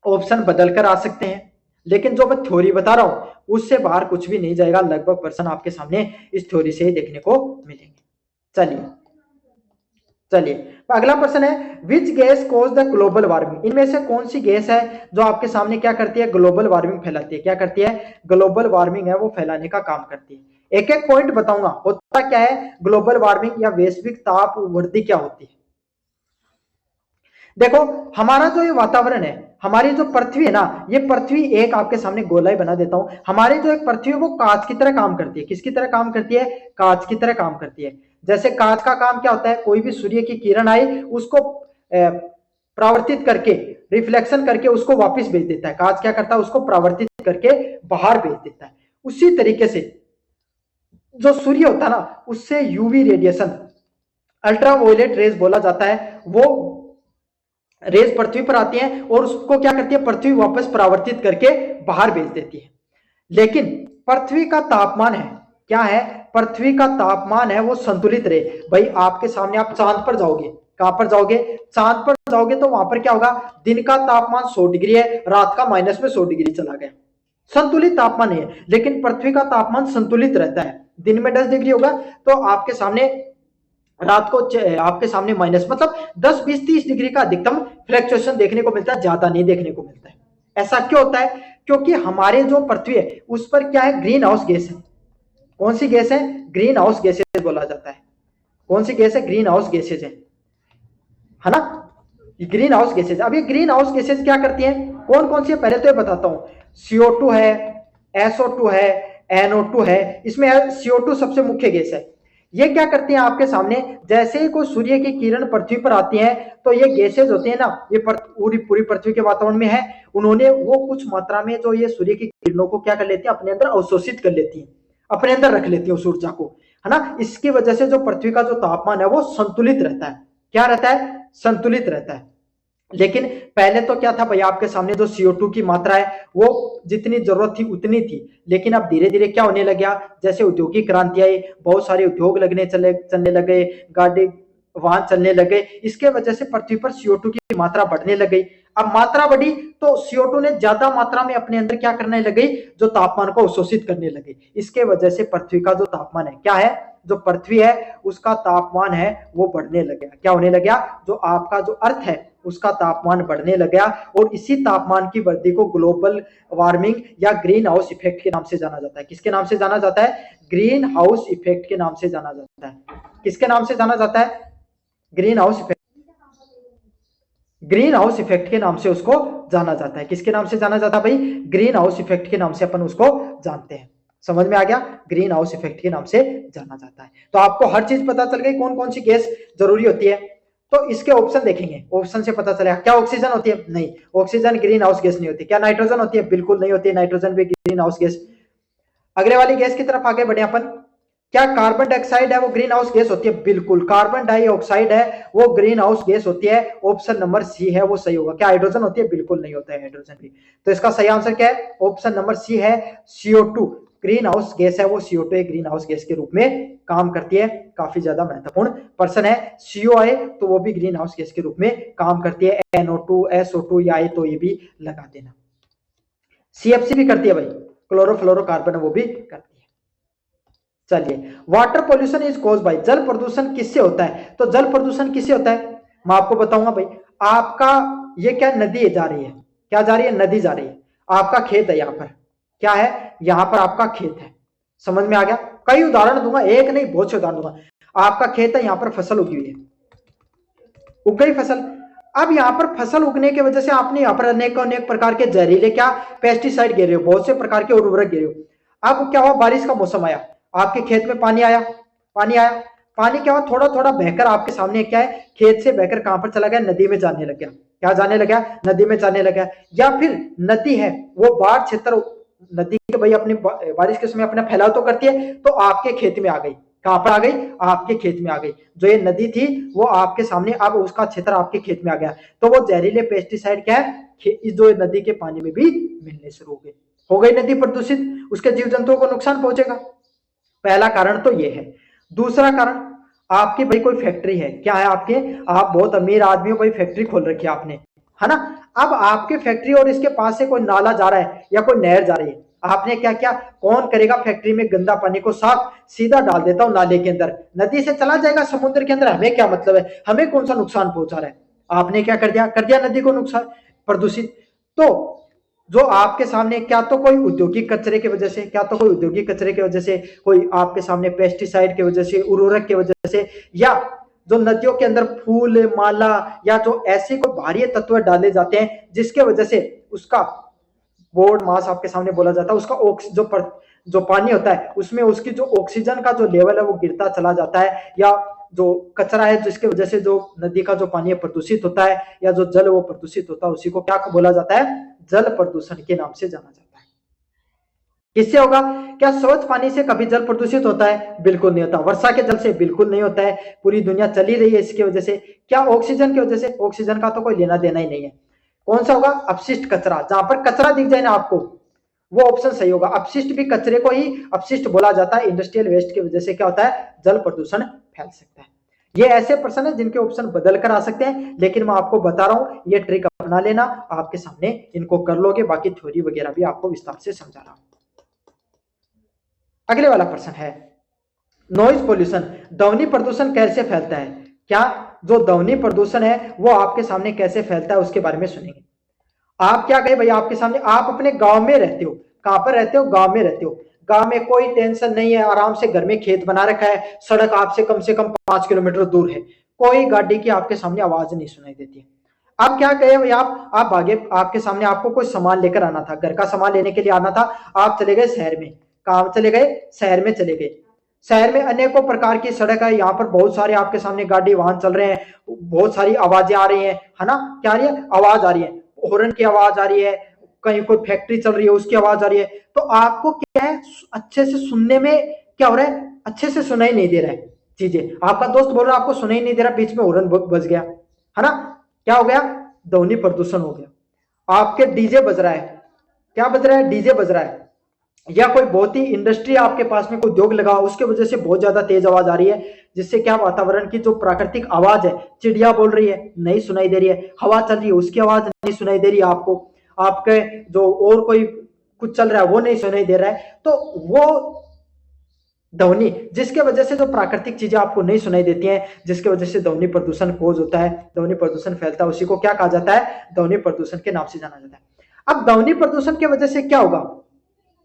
ऑप्शन बदल कर आ सकते हैं, लेकिन जो मैं थ्योरी बता रहा हूं उससे बाहर कुछ भी नहीं जाएगा, लगभग पर्सन आपके सामने इस थ्योरी से ही देखने को मिलेंगे। चलिए चलिए अगला प्रश्न है, which gas cause the global warming, इनमें से कौन सी गैस है जो आपके सामने क्या करती है, ग्लोबल वार्मिंग फैलाती है, क्या करती है, ग्लोबल वार्मिंग है वो फैलाने का काम करती है। एक एक पॉइंट बताऊंगा, होता क्या है ग्लोबल वार्मिंग या वैश्विक ताप वृद्धि क्या होती है। देखो हमारा जो ये वातावरण है, हमारी जो पृथ्वी है ना, ये पृथ्वी एक आपके सामने गोलाई बना देता हूं, हमारी जो एक पृथ्वी है वो कांच की तरह काम करती है। किसकी तरह काम करती है, कांच की तरह काम करती है। जैसे कांच का काम क्या होता है, कोई भी सूर्य की किरण आई उसको परावर्तित करके, रिफ्लेक्शन करके उसको वापस भेज देता है। कांच क्या करता है, उसको परावर्तित करके बाहर भेज देता है। उसी तरीके से जो सूर्य होता है ना, उससे यूवी रेडिएशन, अल्ट्रावायलेट रेज बोला जाता है, वो रेज पृथ्वी पर आती हैं और उसको क्या करती है, पृथ्वी वापस परावर्तित करके बाहर भेज देती है। लेकिन पृथ्वी का तापमान है, क्या है, पृथ्वी का तापमान है वो संतुलित रहे। भाई आपके सामने आप चांद पर जाओगे, कहां पर जाओगे, चांद पर जाओगे, तो वहां पर क्या होगा, दिन का तापमान 100 डिग्री है, रात का माइनस में 100 डिग्री चला गया, संतुलित तापमान है। लेकिन पृथ्वी का तापमान संतुलित रहता है, दिन में 10 डिग्री होगा तो आपके सामने रात को आपके सामने माइनस, मतलब 10 20 30 डिग्री का अधिकतम फ्लक्चुएशन देखने को मिलता है, ज्यादा नहीं देखने को मिलता है। ऐसा क्यों होता है, क्योंकि हमारे जो पृथ्वी है उस पर क्या है, ग्रीन हाउस गैस है। कौन सी गैस है, ग्रीन हाउस गैसेज बोला जाता है। कौन सी गैस है, ग्रीन हाउस गैसेज है ना, ग्रीन हाउस गैसेज। अब ये ग्रीन हाउस गैसेज क्या करती हैं, कौन कौन सी है, पहले तो ये बताता हूं। CO2 है, SO2 है, NO2 है, इसमें CO2 सबसे मुख्य गैस है। ये क्या करती हैं आपके सामने, जैसे ही कोई सूर्य की किरण पृथ्वी पर आती है तो ये गैसेज होती है ना, ये पूरी पृथ्वी के वातावरण में है, उन्होंने वो कुछ मात्रा में जो ये सूर्य की किरणों को क्या कर लेती है, अपने अंदर अवशोषित कर लेती है, अपने अंदर रख लेती है उस ऊर्जा को, है ना। इसकी वजह से जो पृथ्वी का जो तापमान है वो संतुलित रहता है। क्या रहता है, संतुलित रहता है। लेकिन पहले तो क्या था भाई, आपके सामने जो CO2 की मात्रा है वो जितनी जरूरत थी उतनी थी, लेकिन अब धीरे धीरे क्या होने लग गया, जैसे औद्योगिक क्रांति आई, बहुत सारे उद्योग चलने लगे, गाड़ी वाहन चलने लगे, इसके वजह से पृथ्वी पर CO2 की मात्रा बढ़ने लग गई। अब मात्रा बढ़ी तो CO2 ने ज्यादा मात्रा में अपने अंदर क्या करने लग गई, जो तापमान को अवशोषित करने लगे। इसके वजह से पृथ्वी का जो तापमान है, क्या है, जो पृथ्वी है उसका तापमान है वो बढ़ने लग गया। क्या होने लग गया, जो आपका जो अर्थ है उसका तापमान बढ़ने लग गया, और इसी तापमान की वृद्धि को ग्लोबल वार्मिंग या ग्रीन हाउस इफेक्ट के नाम से जाना जाता है। किसके नाम से जाना जाता है, ग्रीन हाउस इफेक्ट के नाम से जाना जाता है। किसके नाम से जाना जाता है, green house effect, green house effect के नाम से उसको जाना जाता है। किसके नाम से जाना जाता है भाई? ग्रीन हाउस इफेक्ट के नाम से अपन उसको जानते हैं। समझ में आ गया? ग्रीन हाउस इफेक्ट के नाम से जाना जाता है। तो आपको हर चीज पता चल गई कौन कौन सी गैस जरूरी होती है। तो इसके ऑप्शन देखेंगे, ऑप्शन से पता चलेगा। क्या ऑक्सीजन होती है? नहीं, ऑक्सीजन ग्रीन हाउस गैस नहीं होती। क्या नाइट्रोजन होती है? बिल्कुल नहीं होती, नाइट्रोजन भी ग्रीन हाउस गैस। अगले वाली गैस की तरफ आगे बढ़े अपन। क्या कार्बन डाइऑक्साइड है वो ग्रीन हाउस गैस होती है? बिल्कुल, कार्बन डाइऑक्साइड है वो ग्रीन हाउस गैस होती है। ऑप्शन नंबर सी है वो सही होगा। क्या हाइड्रोजन होती है? बिल्कुल नहीं होता है हाइड्रोजन भी। तो इसका सही आंसर क्या है? ऑप्शन नंबर सी है, CO2 ग्रीन हाउस गैस है वो। CO2 एक ग्रीन हाउस गैस के रूप में काम करती है। काफी ज्यादा महत्वपूर्ण प्रश्न है। CO आए तो वो भी ग्रीन हाउस गैस के रूप में काम करती है। NO2 SO2 या आए तो ये भी लगा देना। CFC भी करती है भाई, क्लोरोफ्लोरोकार्बन वो भी करती है। चलिए, water pollution is cause by, जल प्रदूषण किससे होता है? तो जल प्रदूषण किससे होता है मैं आपको बताऊंगा भाई। आपका ये क्या नदी जा रही है, क्या जा रही है? नदी जा रही है। आपका खेत है, यहाँ पर क्या है? यहाँ पर आपका खेत है। समझ में आ गया? कई उदाहरण दूंगा, एक नहीं बहुत से उदाहरण दूंगा। आपका खेत है, यहाँ पर फसल उगी हुई है, उग गई फसल। अब यहाँ पर फसल उगने की वजह से आपने यहाँ पर अनेक अनेक प्रकार के जहरीले क्या पेस्टिसाइड गिरे हो, बहुत से प्रकार के उर्वरक गिरे हो। अब क्या हुआ? बारिश का मौसम आया, आपके खेत में पानी आया, पानी आया, पानी क्या हुआ? थोड़ा थोड़ा बहकर आपके सामने क्या है? खेत से बहकर कहां पर चला गया? नदी में जाने लग गया। क्या जाने लगा? नदी में जाने लगा। या फिर नदी है वो बाढ़ क्षेत्र, नदी के भाई अपनी बारिश के समय अपना फैलाव तो करती है, तो आपके खेत में आ गई। कहां पर आ गई? आपके खेत में आ गई। जो ये नदी थी वो आपके सामने, अब उसका क्षेत्र आपके खेत में आ गया, तो वो जहरीले पेस्टिसाइड क्या है? इस जो नदी के पानी में भी मिलने शुरू हो गए। हो गई नदी प्रदूषित, उसके जीव जंतुओं को नुकसान पहुंचेगा। पहला कारण तो ये है। दूसरा कारण, आपकी भाई कोई फैक्ट्री है, क्या है आपके? आप बहुत अमीर आदमी हो भाई, फैक्ट्री खोल रखी है आपने, है ना? अब आपके फैक्ट्री और इसके पास से कोई नाला जा रहा है या कोई नहर जा रही है, आपने क्या किया? कौन करेगा फैक्ट्री में गंदा पानी को साफ? सीधा डाल देता हूं नाले के अंदर, नदी से चला जाएगा समुद्र के अंदर, हमें क्या मतलब है? हमें कौन सा नुकसान पहुंचा रहा है? आपने क्या कर दिया? कर दिया नदी को नुकसान, प्रदूषित। तो जो आपके सामने, क्या तो कोई औद्योगिक कचरे की वजह से, क्या तो कोई औद्योगिक कचरे की वजह से, कोई आपके सामने पेस्टिसाइड की वजह से, उर्वरक की वजह से, या जो नदियों के अंदर फूल माला या जो ऐसे कोई बाहरी तत्व डाले जाते हैं जिसके वजह से उसका बोर्ड मास आपके सामने बोला जाता है, उसका जो पानी होता है उसमें उसकी जो ऑक्सीजन का जो लेवल है वो गिरता चला जाता है, या जो कचरा है जिसके वजह से जो नदी का जो पानी प्रदूषित होता है या जो जल वो प्रदूषित होता है, उसी को क्या बोला जाता है? जल प्रदूषण के नाम से जाना जाता है। किससे होगा? क्या स्वच्छ पानी से कभी जल प्रदूषित होता है? बिल्कुल नहीं होता। वर्षा के जल से बिल्कुल नहीं होता है। पूरी दुनिया चली रही है इसकी वजह से। क्या ऑक्सीजन की वजह से? ऑक्सीजन का तो कोई लेना देना ही नहीं है। कौन सा होगा? अपशिष्ट कचरा, जहां पर कचरा दिख जाए ना आपको, वो ऑप्शन सही होगा। अपशिष्ट भी कचरे को ही अपशिष्ट बोला जाता है। इंडस्ट्रियल वेस्ट की वजह से क्या होता है? जल प्रदूषण फैल सकता है। ये ऐसे प्रश्न है जिनके ऑप्शन बदल कर आ सकते हैं, लेकिन मैं आपको बता रहा हूं, ये ट्रिक अपना लेना, आपके सामने इनको कर लोगे। बाकी थ्योरी वगैरह भी आपको विस्तार से समझा रहा हूं। अगले वाला प्रश्न है, नॉइज पोल्यूशन, ध्वनि प्रदूषण कैसे फैलता है? क्या जो ध्वनि प्रदूषण है वो आपके सामने कैसे फैलता है उसके बारे में सुनेंगे। आप क्या कहे भाई, आपके सामने, आप अपने गांव में रहते हो, कहां पर रहते हो? गांव में रहते हो। गांव में कोई टेंशन नहीं है, आराम से घर में खेत बना रखा है, सड़क आपसे कम से कम 5 किलोमीटर दूर है, कोई गाड़ी की आपके सामने आवाज नहीं सुनाई देती है। आप क्या कहे भाई, आप भागे, आपके सामने आपको कोई सामान लेकर आना था, घर का सामान लेने के लिए आना था, आप चले गए शहर में। कहां चले गए? शहर में चले गए। शहर में अनेकों प्रकार की सड़क है, यहाँ पर बहुत सारे आपके सामने गाड़ी वाहन चल रहे हैं, बहुत सारी आवाजें आ रही है ना? क्या आ रही है? आवाज आ रही है, हॉर्न की आवाज आ रही है, कहीं कोई फैक्ट्री चल रही है उसकी आवाज आ रही है। तो आपको क्या है? अच्छे से सुनने में क्या हो रहा है? अच्छे से सुनाई नहीं दे रहा है चीजें। आपका दोस्त बोल रहा है आपको सुनाई नहीं दे रहा, बीच में हॉर्न बज गया, है ना? क्या हो गया? ध्वनि प्रदूषण हो गया। आपके डीजे बज रहा है, क्या बज रहा है? डीजे बज रहा है। या कोई बहुत ही इंडस्ट्री आपके पास में कोई उद्योग लगा, उसके वजह से बहुत ज्यादा तेज आवाज आ रही है, जिससे क्या वातावरण की जो प्राकृतिक आवाज है, चिड़िया बोल रही है नहीं सुनाई दे रही है, हवा चल रही है उसकी आवाज नहीं सुनाई दे रही है आपको, आपके जो और कोई कुछ चल रहा है वो नहीं सुनाई दे रहा है। तो वो ध्वनि, जिसके वजह से जो प्राकृतिक चीजें आपको नहीं सुनाई देती हैं, जिसके वजह से ध्वनि प्रदूषण कोज होता है, ध्वनि प्रदूषण फैलता है, उसी को क्या कहा जाता है? ध्वनि प्रदूषण के नाम से जाना जाता है। अब ध्वनि प्रदूषण की वजह से क्या होगा?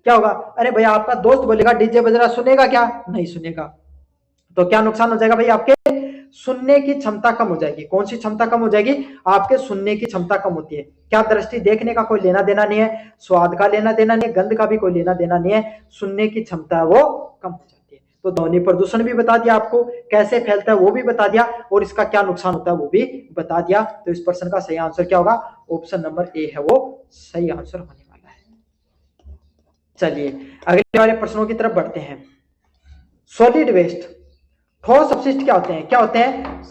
क्या होगा? अरे भैया आपका दोस्त बोलेगा डीजे बज रहा, सुनेगा क्या? नहीं सुनेगा। तो क्या नुकसान हो जाएगा भाई? आपके सुनने की क्षमता कम हो जाएगी। कौन सी क्षमता कम हो जाएगी? आपके सुनने की क्षमता कम होती है। क्या दृष्टि? देखने का कोई लेना देना नहीं है, स्वाद का लेना देना नहीं है, गंध का भी कोई लेना देना नहीं है, सुनने की क्षमता है वो कम हो जाती है। तो ध्वनि प्रदूषण भी बता दिया आपको, कैसे फैलता है वो भी बता दिया, और इसका क्या नुकसान होता है वो भी बता दिया। तो इस प्रश्न का सही आंसर क्या होगा? ऑप्शन नंबर ए है वो सही आंसर होने वाला है। चलिए अगले वाले प्रश्नों की तरफ बढ़ते हैं। सॉलिड वेस्ट, ठोस अपशिष्ट क्या होते हैं? क्या होते हैं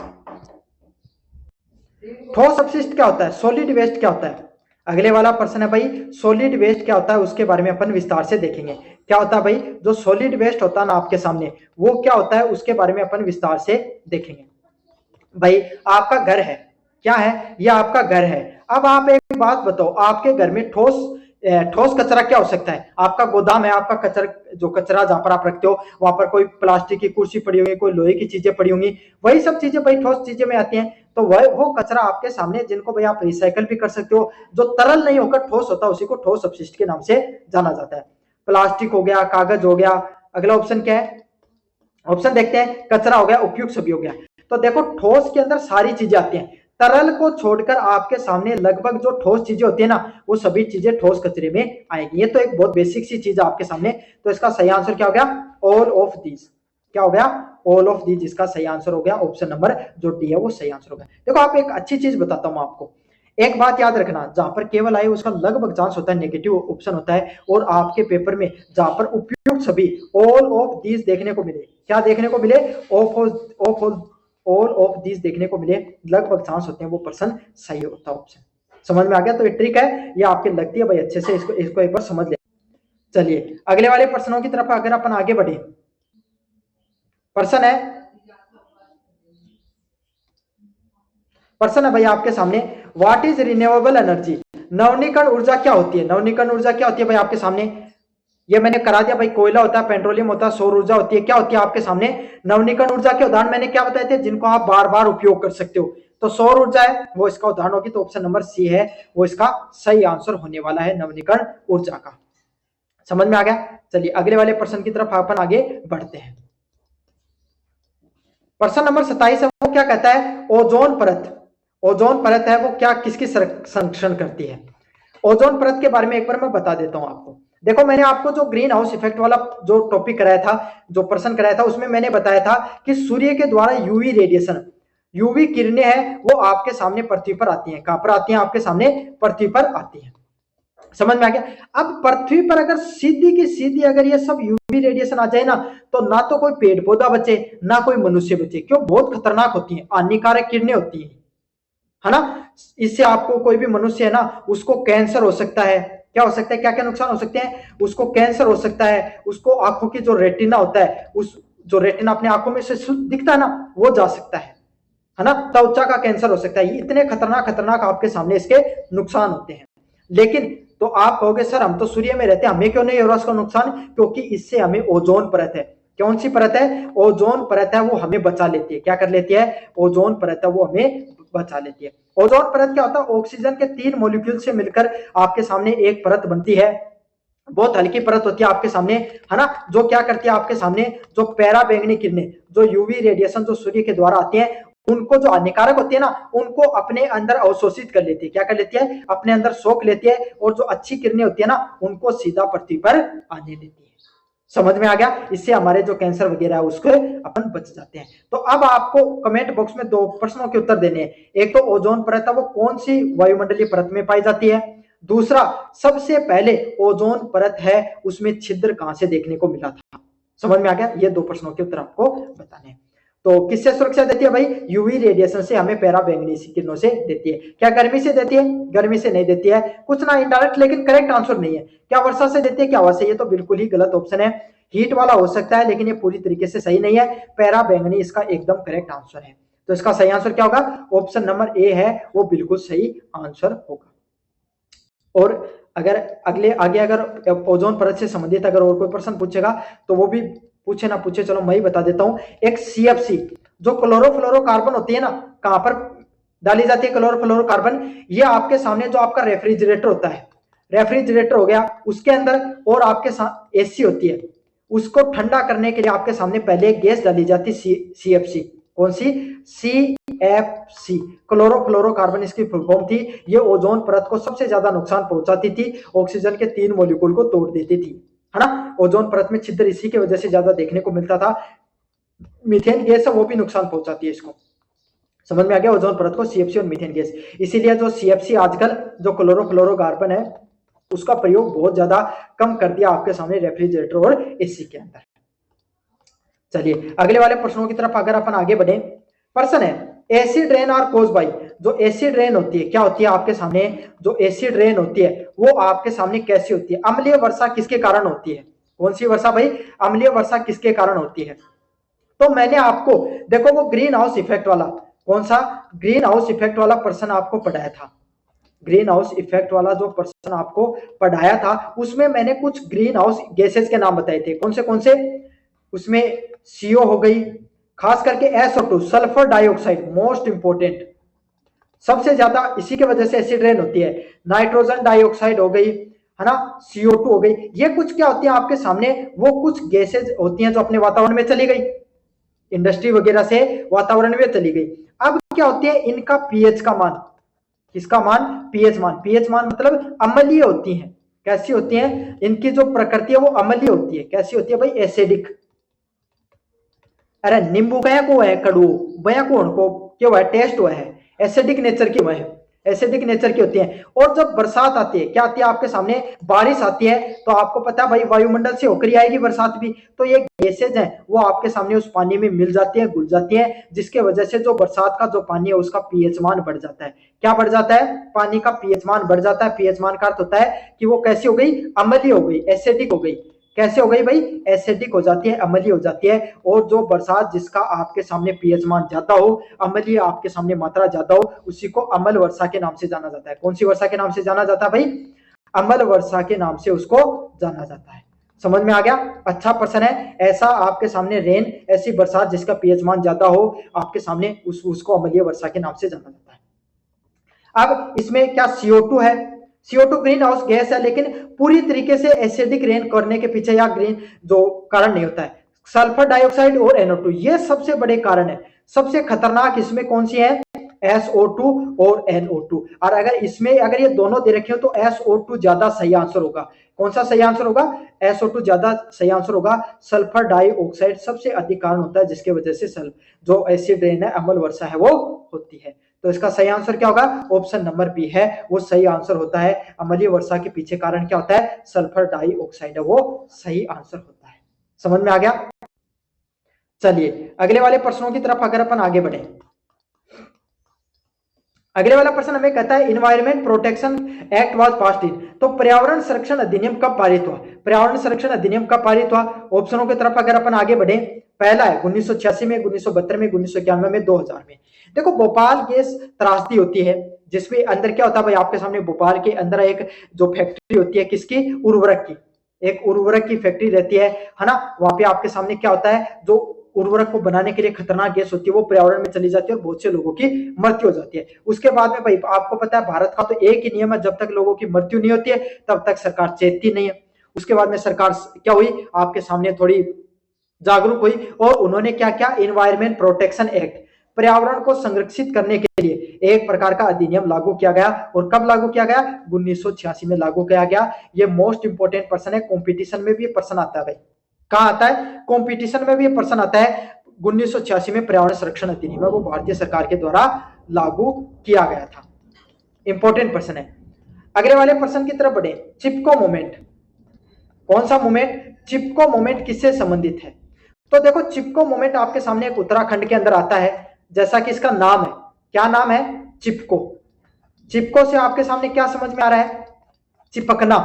ठोस अपशिष्ट? क्या होता है सॉलिड वेस्ट? क्या होता है? अगले वाला प्रश्न है भाई, सॉलिड वेस्ट क्या होता है, उसके बारे में अपन विस्तार से देखेंगे। क्या होता है भाई जो सॉलिड वेस्ट होता है ना आपके सामने, वो क्या होता है उसके बारे में अपन विस्तार से देखेंगे। भाई आपका घर है, क्या है? ये आपका घर है। अब आप एक बात बताओ, आपके घर में ठोस कचरा क्या हो सकता है? आपका गोदाम है, आपका कचरा, जो कचरा जहां पर आप रखते हो वहां पर कोई प्लास्टिक की कुर्सी पड़ी होगी, कोई लोहे की चीजें पड़ी होंगी, वही सब चीजें भाई ठोस चीजें में आती हैं। तो वह वो कचरा आपके सामने, जिनको भाई आप रिसाइकल भी कर सकते हो, जो तरल नहीं होकर ठोस होता है, उसी को ठोस अपशिष्ट के नाम से जाना जाता है। प्लास्टिक हो गया, कागज हो गया। अगला ऑप्शन क्या है? ऑप्शन देखते हैं, कचरा हो गया, उपयुक्त सभी हो गया। तो देखो ठोस के अंदर सारी चीजें आती हैं, तरल को छोड़कर आपके सामने लगभग जो ठोस चीजें होती है ना, वो सभी चीजें ठोस कचरे में आएगी। ये तो एक बहुत बेसिक सी चीज है आपके सामने। तो इसका सही आंसर क्या हो गया? All of these. क्या हो गया? ऑल ऑफ दीज इसका सही आंसर हो गया। ऑप्शन नंबर जो डी है वो सही आंसर हो गया। देखो आप एक अच्छी चीज बताता हूं आपको, एक बात याद रखना, जहां पर केवल आए उसका लगभग चांस होता है नेगेटिव ऑप्शन होता है, और आपके पेपर में जहां पर उपयुक्त सभी ऑल ऑफ दीज देखने को मिले, क्या देखने को मिले? ऑल ऑफ दीज देखने को मिले, लगभग चांस होते हैं वो पर्सन सही होता है ऑप्शन। समझ में आ गया? तो ये ट्रिक है, ये आपके लगती है भाई, अच्छे से इसको एक बार समझ ले। चलिए अगले वाले प्रश्नों की तरफ अगर अपन आगे बढ़े, प्रश्न है भाई आपके सामने, व्हाट इज रिन्यूएबल एनर्जी? नवनीकरण ऊर्जा क्या होती है? नवनीकरण ऊर्जा क्या होती है भाई आपके सामने? ये मैंने करा दिया भाई, कोयला होता है, पेट्रोलियम होता है, सौर ऊर्जा होती है। क्या होती है आपके सामने? नवनीकरण ऊर्जा के उदाहरण मैंने क्या बताए थे, जिनको आप बार बार उपयोग कर सकते हो? तो सौर ऊर्जा है वो इसका उदाहरण होगी। तो ऑप्शन नंबर सी है वो इसका सही आंसर होने वाला है, नवनीकरण ऊर्जा का। समझ में आ गया? चलिए अगले वाले प्रश्न की तरफ अपन आगे बढ़ते हैं। प्रश्न नंबर 27 है, वो क्या कहता है? ओजोन परत, ओजोन परत है वो क्या, किसकी संरक्षण करती है? ओजोन परत के बारे में एक बार मैं बता देता हूं आपको। देखो मैंने आपको जो ग्रीन हाउस इफेक्ट वाला जो टॉपिक कराया था, जो प्रश्न कराया था, उसमें मैंने बताया था कि सूर्य के द्वारा यूवी रेडिएशन, यूवी किरणें हैं वो आपके सामने पृथ्वी पर आती हैं। कहां पर आती हैं? आपके सामने पृथ्वी पर आती हैं। समझ में आ गया? अब पृथ्वी पर अगर सीधी की सीधी अगर ये सब यूवी रेडिएशन आ जाए ना, तो ना तो कोई पेड़ पौधा बचे, ना कोई मनुष्य बचे। क्यों? बहुत खतरनाक होती है, हानिकारक किरणें होती हैं, है ना। इससे आपको कोई भी मनुष्य है ना, उसको कैंसर हो सकता है। क्या हो सकता है? क्या क्या नुकसान हो सकते हैं? उसको कैंसर हो सकता है, उसको आंखों की जो रेटिना होता है, उस जो रेटिना अपने आंखों में से दिखता है ना, वो जा सकता है ना। त्वचा का कैंसर हो सकता है। इतने खतरनाक खतरनाक आपके सामने इसके नुकसान होते हैं। लेकिन तो आप कहोगे सर हम तो सूर्य में रहते हैं, हमें क्यों नहीं हो रहा उसका नुकसान? क्योंकि इससे हमें ओजोन परत है। कौन सी परत है? ओजोन परत है वो हमें बचा लेती है। क्या कर लेती है? ओजोन परत है वो हमें बचा लेती है। ओजोन परत क्या होता है? ऑक्सीजन के 3 मॉलिक्यूल से मिलकर आपके सामने एक परत बनती है। बहुत हल्की परत होती है आपके सामने, है ना, जो क्या करती है आपके सामने, जो पैरा बैंगनी किरणें, जो यूवी रेडिएशन जो सूर्य के द्वारा आती है, उनको जो हानिकारक होती है ना, उनको अपने अंदर अवशोषित कर लेती है। क्या कर लेती है? अपने अंदर सोख लेती है। और जो अच्छी किरणें होती है ना, उनको सीधा पृथ्वी पर आने देती है। समझ में आ गया? इससे हमारे जो कैंसर वगैरह है उसको अपन बच जाते हैं। तो अब आपको कमेंट बॉक्स में 2 प्रश्नों के उत्तर देने हैं। एक तो ओजोन परत है वो कौन सी वायुमंडलीय परत में पाई जाती है? दूसरा, सबसे पहले ओजोन परत है उसमें छिद्र कहां से देखने को मिला था? समझ में आ गया? ये 2 प्रश्नों के उत्तर आपको बताने हैं। तो किससे सुरक्षा देती है भाई? यूवी रेडिएशन से हमें पैरा बैंगनी किरणों से देती है। क्या गर्मी से देती है? गर्मी से नहीं देती है, कुछ ना इनडायरेक्ट, लेकिन करेक्ट आंसर नहीं है। क्या वर्षा से देती है? क्या हवा से? ये तो बिल्कुल ही गलत ऑप्शन है। हीट वाला हो सकता है, लेकिन ये पूरी तरीके से सही नहीं है। पैरा बैंगनी इसका एकदम करेक्ट आंसर है। तो इसका सही आंसर क्या होगा? ऑप्शन नंबर ए है वो बिल्कुल सही आंसर होगा। और अगर आगे अगर ओजोन परत से संबंधित अगर और कोई प्रश्न पूछेगा तो वो भी पूछे ना पूछे, चलो मैं ही बता देता हूं। एक सीएफसी जो क्लोरोफ्लोरोकार्बन होती है ना, कहां पर डाली जाती है क्लोरोफ्लोरोकार्बन? ये आपके सामने जो आपका रेफ्रिजरेटर होता है, रेफ्रिजरेटर हो गया, उसके अंदर, और आपके साथ एसी होती है, उसको ठंडा करने के लिए आपके सामने पहले एक गैस डाली जाती है, सीएफसी। कौन सी? CFC, क्लोरोफ्लोरोकार्बन इसकी फुल फॉर्म थी। ये ओजोन परत को सबसे ज्यादा नुकसान पहुंचाती थी, ऑक्सीजन के 3 मॉलिक्यूल को तोड़ देती थी, है ना। ओजोन परत में छिद्र इसी की वजह से ज्यादा देखने को मिलता था। मीथेन गैस है वो भी नुकसान पहुंचाती है इसको। समझ में आ गया ओजोन परत को, CFC और मीथेन गैस। इसीलिए जो CFC आजकल जो क्लोरोफ्लोरोकार्बन है उसका प्रयोग बहुत ज्यादा कम कर दिया आपके सामने रेफ्रिजरेटर और एसी के अंदर। चलिए अगले वाले प्रश्नों की तरफ अगर अपन आगे बढ़े, प्रश्न है acid rain are cause by, जो एसिड रेन होती है क्या होती है आपके सामने, जो एसिड रेन होती है वो आपके सामने कैसी होती है? अम्लीय वर्षा किसके कारण होती है? कौन सी वर्षा भाई? अम्लीय वर्षा किसके कारण होती है? तो मैंने आपको देखो वो ग्रीन हाउस इफेक्ट वाला, कौन सा ग्रीन हाउस इफेक्ट वाला प्रश्न आपको पढ़ाया था, ग्रीन हाउस इफेक्ट वाला जो प्रश्न आपको पढ़ाया था उसमें मैंने कुछ ग्रीन हाउस गैसेस के नाम बताए थे। कौन से? उसमें CO हो गई, खास करके SO2 sulphur dioxide most important, सबसे ज्यादा इसी के वजह से एसिड रेन होती है। नाइट्रोजन डाइऑक्साइड हो गई, है ना, CO2 हो गई। ये कुछ क्या होती है आपके सामने, वो कुछ गैसेज होती हैं जो अपने वातावरण में चली गई, इंडस्ट्री वगैरह से वातावरण में चली गई। अब क्या होती है इनका पीएच का मान, किसका मान? पीएच मान। पीएच मान मतलब अम्लीय होती हैं। कैसी होती हैं? इनकी जो प्रकृति है वो अम्लीय होती है। कैसी होती है भाई? एसिडिक। अरे नींबू कया को है कड़ू, भया कौन को क्यों है? टेस्ट हुआ है, एसिडिक नेचर की हुआ है, एसिडिक नेचर की होती है। और जब बरसात आती है क्या आती है आपके सामने? बारिश आती है, तो आपको पता है भाई वायुमंडल से होकर आएगी बरसात भी, तो ये गैसेज हैं वो आपके सामने उस पानी में मिल जाती है, घुल जाती है, जिसके वजह से जो बरसात का जो पानी है उसका पीएच मान बढ़ जाता है। क्या बढ़ जाता है? पानी का पीएच मान बढ़ जाता है। पीएच मान का अर्थ होता है कि वो कैसी हो गई? अम्लीय हो गई, एसिडिक हो गई। कैसे हो गई भाई? एसिडिक हो जाती है, अम्लीय हो जाती है। और जो बरसात जिसका आपके सामने पीएच मान ज्यादा हो, अम्लीय आपके सामने मात्रा ज्यादा हो, उसी को अम्ल वर्षा के नाम से जाना जाता है। कौन सी वर्षा के नाम से जाना जाता है भाई? अम्ल वर्षा के नाम से उसको जाना जाता है। समझ में आ गया? अच्छा प्रश्न है। ऐसा आपके सामने रेन, ऐसी बरसात जिसका पीएच मान ज्यादा हो आपके सामने, उसको अम्लीय वर्षा के नाम से जाना जाता है। अब इसमें क्या CO2 है? CO2 ग्रीन हाउस गैस है, लेकिन पूरी तरीके से एसिडिक रेन करने के पीछे या ग्रीन जो कारण नहीं होता है। सल्फर डाइऑक्साइड और NO2 ये सबसे बड़े कारण है। सबसे खतरनाक इसमें कौन सी है? SO2 और NO2। और अगर इसमें अगर ये दोनों दे रखे हो तो SO2 ज्यादा सही आंसर होगा। कौन सा सही आंसर होगा? SO2 ज्यादा सही आंसर होगा। सल्फर डाइऑक्साइड सबसे अधिक कारण होता है जिसके वजह से जो एसिड रेन है, अम्ल वर्षा है, वो होती है। तो इसका सही आंसर क्या होगा? ऑप्शन नंबर बी है वो सही आंसर होता है। अम्लीय वर्षा के पीछे कारण क्या होता है? सल्फर डाइऑक्साइड है, वो सही आंसर होता है। समझ में आ गया? चलिए अगले वाले प्रश्नों की तरफ अगर अपन आगे बढ़े, अगले वाला प्रश्न हमें कहता है environment protection act was passed in, तो पर्यावरण संरक्षण अधिनियम कब पारित हुआ? पर्यावरण संरक्षण अधिनियम कब पारित हुआ? ऑप्शनों की तरफ अगर अपन आगे बढ़े, पहला है 1986 में, 1972 में, 1991 में, 2000 में। देखो भोपाल गैस त्रासदी होती है जिसमें अंदर क्या होता है भाई आपके सामने, भोपाल के अंदर एक जो फैक्ट्री होती है, किसकी? उर्वरक की। एक उर्वरक की फैक्ट्री रहती है ना। वहां पे आपके सामने क्या होता है, जो उर्वरक को बनाने के लिए खतरनाक गैस होती है वो पर्यावरण में चली जाती है और बहुत से लोगों की मृत्यु हो जाती है। उसके बाद में भाई आपको पता है भारत का तो एक ही नियम है, जब तक लोगों की मृत्यु नहीं होती है तब तक सरकार चेतती नहीं है। उसके बाद में सरकार क्या हुई आपके सामने, थोड़ी जागरूक हुई और उन्होंने क्या किया? इन्वायरमेंट प्रोटेक्शन एक्ट, पर्यावरण को संरक्षित करने के लिए एक प्रकार का अधिनियम लागू किया गया। और कब लागू किया गया? 1986 में लागू किया गया। ये मोस्ट इंपोर्टेंट पर्सन है, कॉम्पिटिशन में भी पर्सन आता है भाई। कहां आता है? कंपटीशन में भी पर्सन आता है। 1986 में पर्यावरण संरक्षण अधिनियम वो भारतीय सरकार के द्वारा लागू किया गया था। इंपॉर्टेंट पर्सन है। अगले वाले पर्सन की तरफ बढ़े, चिपको मूवमेंट। कौन सा मूवमेंट? चिपको मूवमेंट किससे संबंधित है? तो देखो चिपको मूवमेंट आपके सामने एक उत्तराखंड के अंदर आता है, जैसा कि इसका नाम है। क्या नाम है? चिपको। चिपको से आपके सामने क्या समझ में आ रहा है? चिपकना।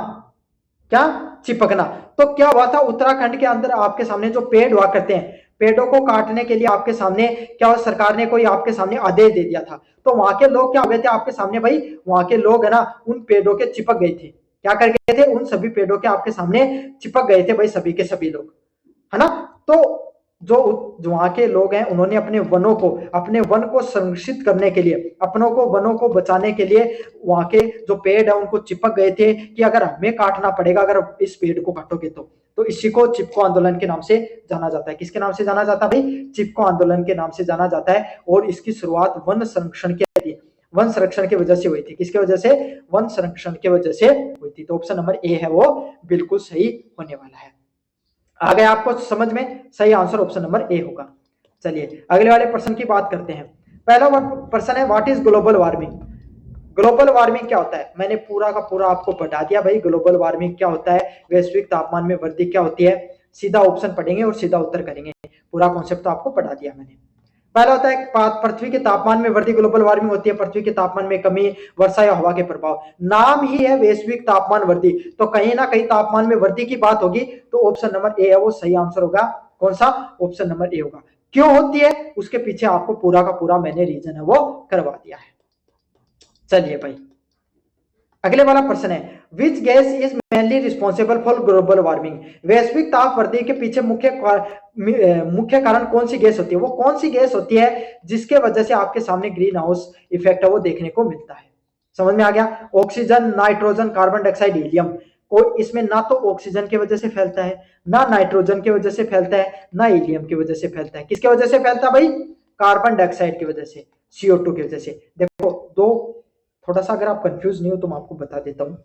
क्या? चिपकना। तो क्या हुआ था उत्तराखंड के अंदर आपके सामने जो पेड़ हुआ करते हैं, पेड़ों को काटने के लिए आपके सामने क्या हुआ, सरकार ने कोई आपके सामने आदेश दे दिया था। तो वहां के लोग क्या हो गए थे आपके सामने भाई, वहां के लोग है ना उन पेड़ों के चिपक गए थे। क्या कर गए थे? उन सभी पेड़ों के आपके सामने चिपक गए थे भाई, सभी के सभी लोग, है ना। तो जो वहां के लोग हैं उन्होंने अपने वन को संरक्षित करने के लिए, वनों को बचाने के लिए वहां के जो पेड़ है उनको चिपक गए थे कि अगर हमें काटना पड़ेगा, अगर इस पेड़ को काटोगे तो इसी को चिपको आंदोलन के नाम से जाना जाता है। किसके नाम से जाना जाता है भाई? चिपको आंदोलन के नाम से जाना जाता है। और इसकी शुरुआत वन संरक्षण की वजह से हुई थी। किसके वजह से? वन संरक्षण की वजह से हुई थी। तो ऑप्शन नंबर ए है वो बिल्कुल सही होने वाला है। आ गया आपको समझ में? सही आंसर ऑप्शन नंबर ए होगा। चलिए अगले वाले प्रश्न की बात करते हैं। पहला प्रश्न है what is global warming? Global warming क्या होता है? मैंने पूरा का पूरा आपको बता दिया भाई ग्लोबल वार्मिंग क्या होता है, वैश्विक तापमान में वृद्धि क्या होती है। सीधा ऑप्शन पढ़ेंगे और सीधा उत्तर करेंगे। पूरा कॉन्सेप्ट तो आपको पढ़ा दिया मैंने। पहला होता है पृथ्वी के तापमान में वृद्धि, ग्लोबल वार्मिंग होती है पृथ्वी के तापमान में कमी, वर्षा या हवा के प्रभाव। नाम ही है वैश्विक तापमान वृद्धि, तो कहीं ना कहीं तापमान में वृद्धि की बात होगी। तो ऑप्शन नंबर ए है वो सही आंसर होगा। कौन सा? ऑप्शन नंबर ए होगा। क्यों होती है उसके पीछे आपको पूरा का पूरा मैंने रीजन है वो करवा दिया है। चलिए भाई अगले वाला प्रश्न है which gas is mainly responsible for global warming? वैश्विक ताप वृद्धि के पीछे मुख्य कारण कौन सी गैस होती है? वो कौन सी गैस होती है जिसके वजह से आपके सामने ग्रीन हाउस इफेक्ट है वो देखने को मिलता है? समझ में आ गया? Oxygen, nitrogen, carbon dioxide, helium. कोई इसमें ना तो ऑक्सीजन की वजह से फैलता है, ना नाइट्रोजन की वजह से फैलता है, ना हीलियम की वजह से फैलता है। किसकी वजह से फैलता है भाई? कार्बन डाइऑक्साइड की वजह से, CO2 की वजह से। देखो दो, थोड़ा सा अगर आप कंफ्यूज नहीं हो तो मैं आपको बता देता हूं।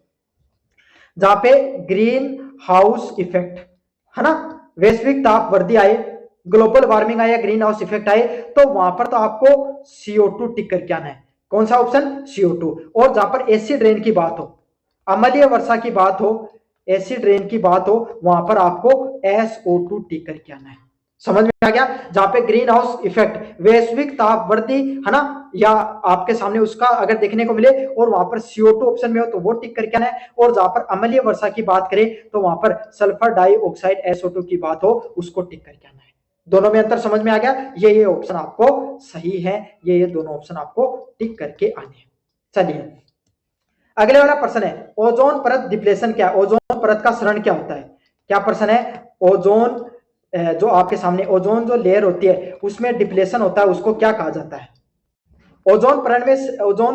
जहां पे ग्रीन हाउस इफेक्ट है ना, वैश्विक ताप वृद्धि आए, ग्लोबल वार्मिंग आए या ग्रीन हाउस इफेक्ट आए, तो वहां पर तो आपको CO2 टिक करके आना है। कौन सा ऑप्शन? CO2। और जहां पर एसिड रेन की बात हो, अम्लीय वर्षा की बात हो, एसिड रेन की बात हो, वहां पर आपको SO2 टिक करके आना है। समझ में आ गया? जहां पे ग्रीन हाउस इफेक्ट, वैश्विक ताप वृद्धि है ना, या आपके सामने उसका अगर देखने को मिले और वहां पर CO2 ऑप्शन में हो तो वो टिक करके आना है। और जहां पर अम्लीय वर्षा की बात करें तो वहां पर सल्फर डाइऑक्साइड SO2 की बात हो उसको टिक करके आना है। दोनों में अंतर समझ में आ गया? ये ऑप्शन आपको सही है, ये दोनों ऑप्शन आपको टिक करके आने हैं। चलिए अगले वाला प्रश्न है ओजोन परत डिप्लेशन क्या है? ओजोन परत का क्षरण क्या होता है? क्या प्रश्न है? ओजोन जो आपके सामने ओजोन जो लेयर होती है उसमें डिप्लेशन होता है उसको क्या कहा जाता है? ओजोन